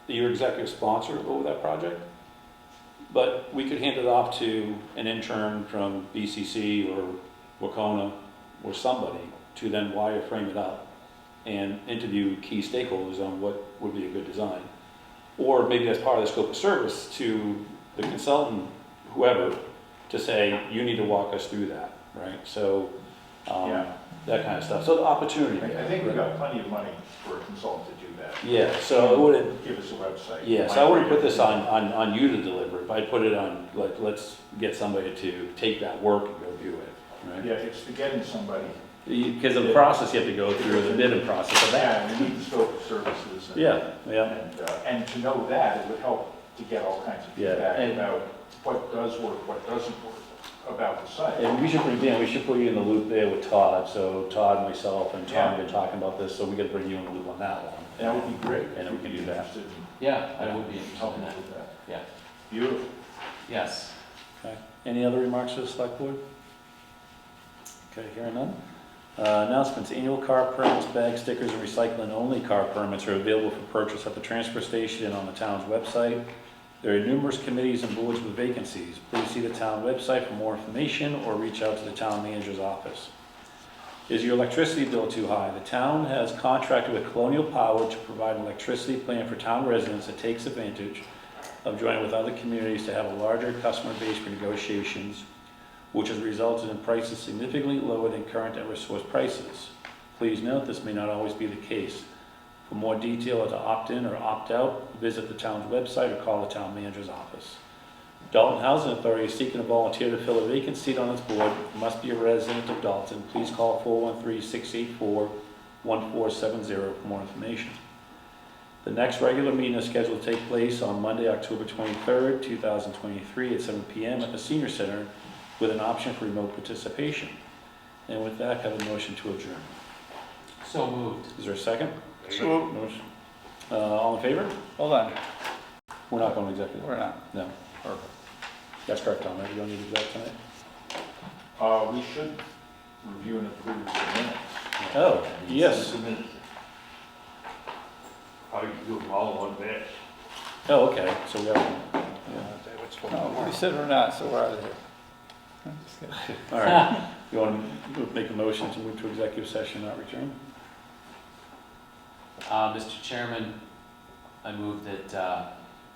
you're executive sponsor over that project. But we could hand it off to an intern from BCC or Wacona or somebody to then wireframe it up and interview key stakeholders on what would be a good design. Or maybe as part of the scope of service to the consultant, whoever, to say, you need to walk us through that, right? So, that kind of stuff. So the opportunity. I think we've got plenty of money for a consultant to do that. Yeah, so it wouldn't, Give us a website. yeah, so I wouldn't put this on you to deliver it, but I'd put it on, like, let's get somebody to take that work and go do it, right? Yeah, it's the getting somebody. Because of the process you have to go through, the bidding process of that. Yeah, we need the scope of services. And, Yeah. And to know that, it would help to get all kinds of Yeah, feedback and- about what does work, what doesn't work about the site. And we should put you in the loop there with Todd, so Todd, myself, and Tom have been talking about this, so we gotta bring you in the loop on that one. That would be great. And then we can do that. Interested in Yeah, I would be interested in helping that. with that. Yeah. Beautiful. Yes. Okay, any other remarks to the select board? Okay, hearing none. Announcements, annual car permits, bag stickers, and recycling only car permits are available for purchase at the transfer station and on the town's website. There are numerous committees and boards with vacancies. Please see the town website for more information or reach out to the town manager's office. Is your electricity bill too high? The town has contracted with Colonial Power to provide an electricity plan for town residents that takes advantage of joining with other communities to have a larger customer base for negotiations, which has resulted in prices significantly lower than current Eversource prices. Please note this may not always be the case. For more detail on to opt in or opt out, visit the town's website or call the town manager's office. Dalton Housing Authority is seeking a volunteer to fill a vacant seat on its board. Must be a resident of Dalton. Please call 413-684-1470 for more information. The next regular meeting is scheduled to take place on Monday, October 23rd, 2023 at 7 p.m. at the Senior Center with an option for remote participation. And with that, have a motion to adjourn. So moved. Is there a second? Motion. All in favor? Hold on, We're not going to executive. we're not. No. Perfect. That's correct, Tom, right? You don't need to exec tonight? We should review and approve the minutes. Oh, yes. Probably do them all in one batch. Oh, okay, so we have, No, we said we're not, so we're out of here. I'm just kidding. all right. You want to make a motion to move to executive session, not return? Mr. Chairman, I move that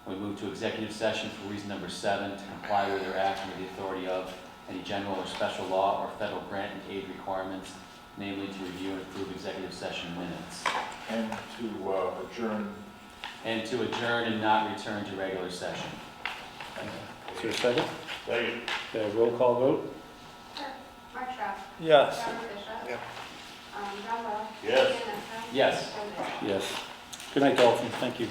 we move to executive session for reason number 7, to comply with or act under the authority of any general or special law or federal grant and aid requirements, namely to review and approve executive session minutes, And to adjourn. and to adjourn and not return to regular session. Is there a second? Second. Okay, roll call vote? Mark Schrock. Yes. Robert Bishop. Yep. John Wall. Yes. Dan Estrella. Yes. Joe Dare. Yes. Good night, Dalton, thank you.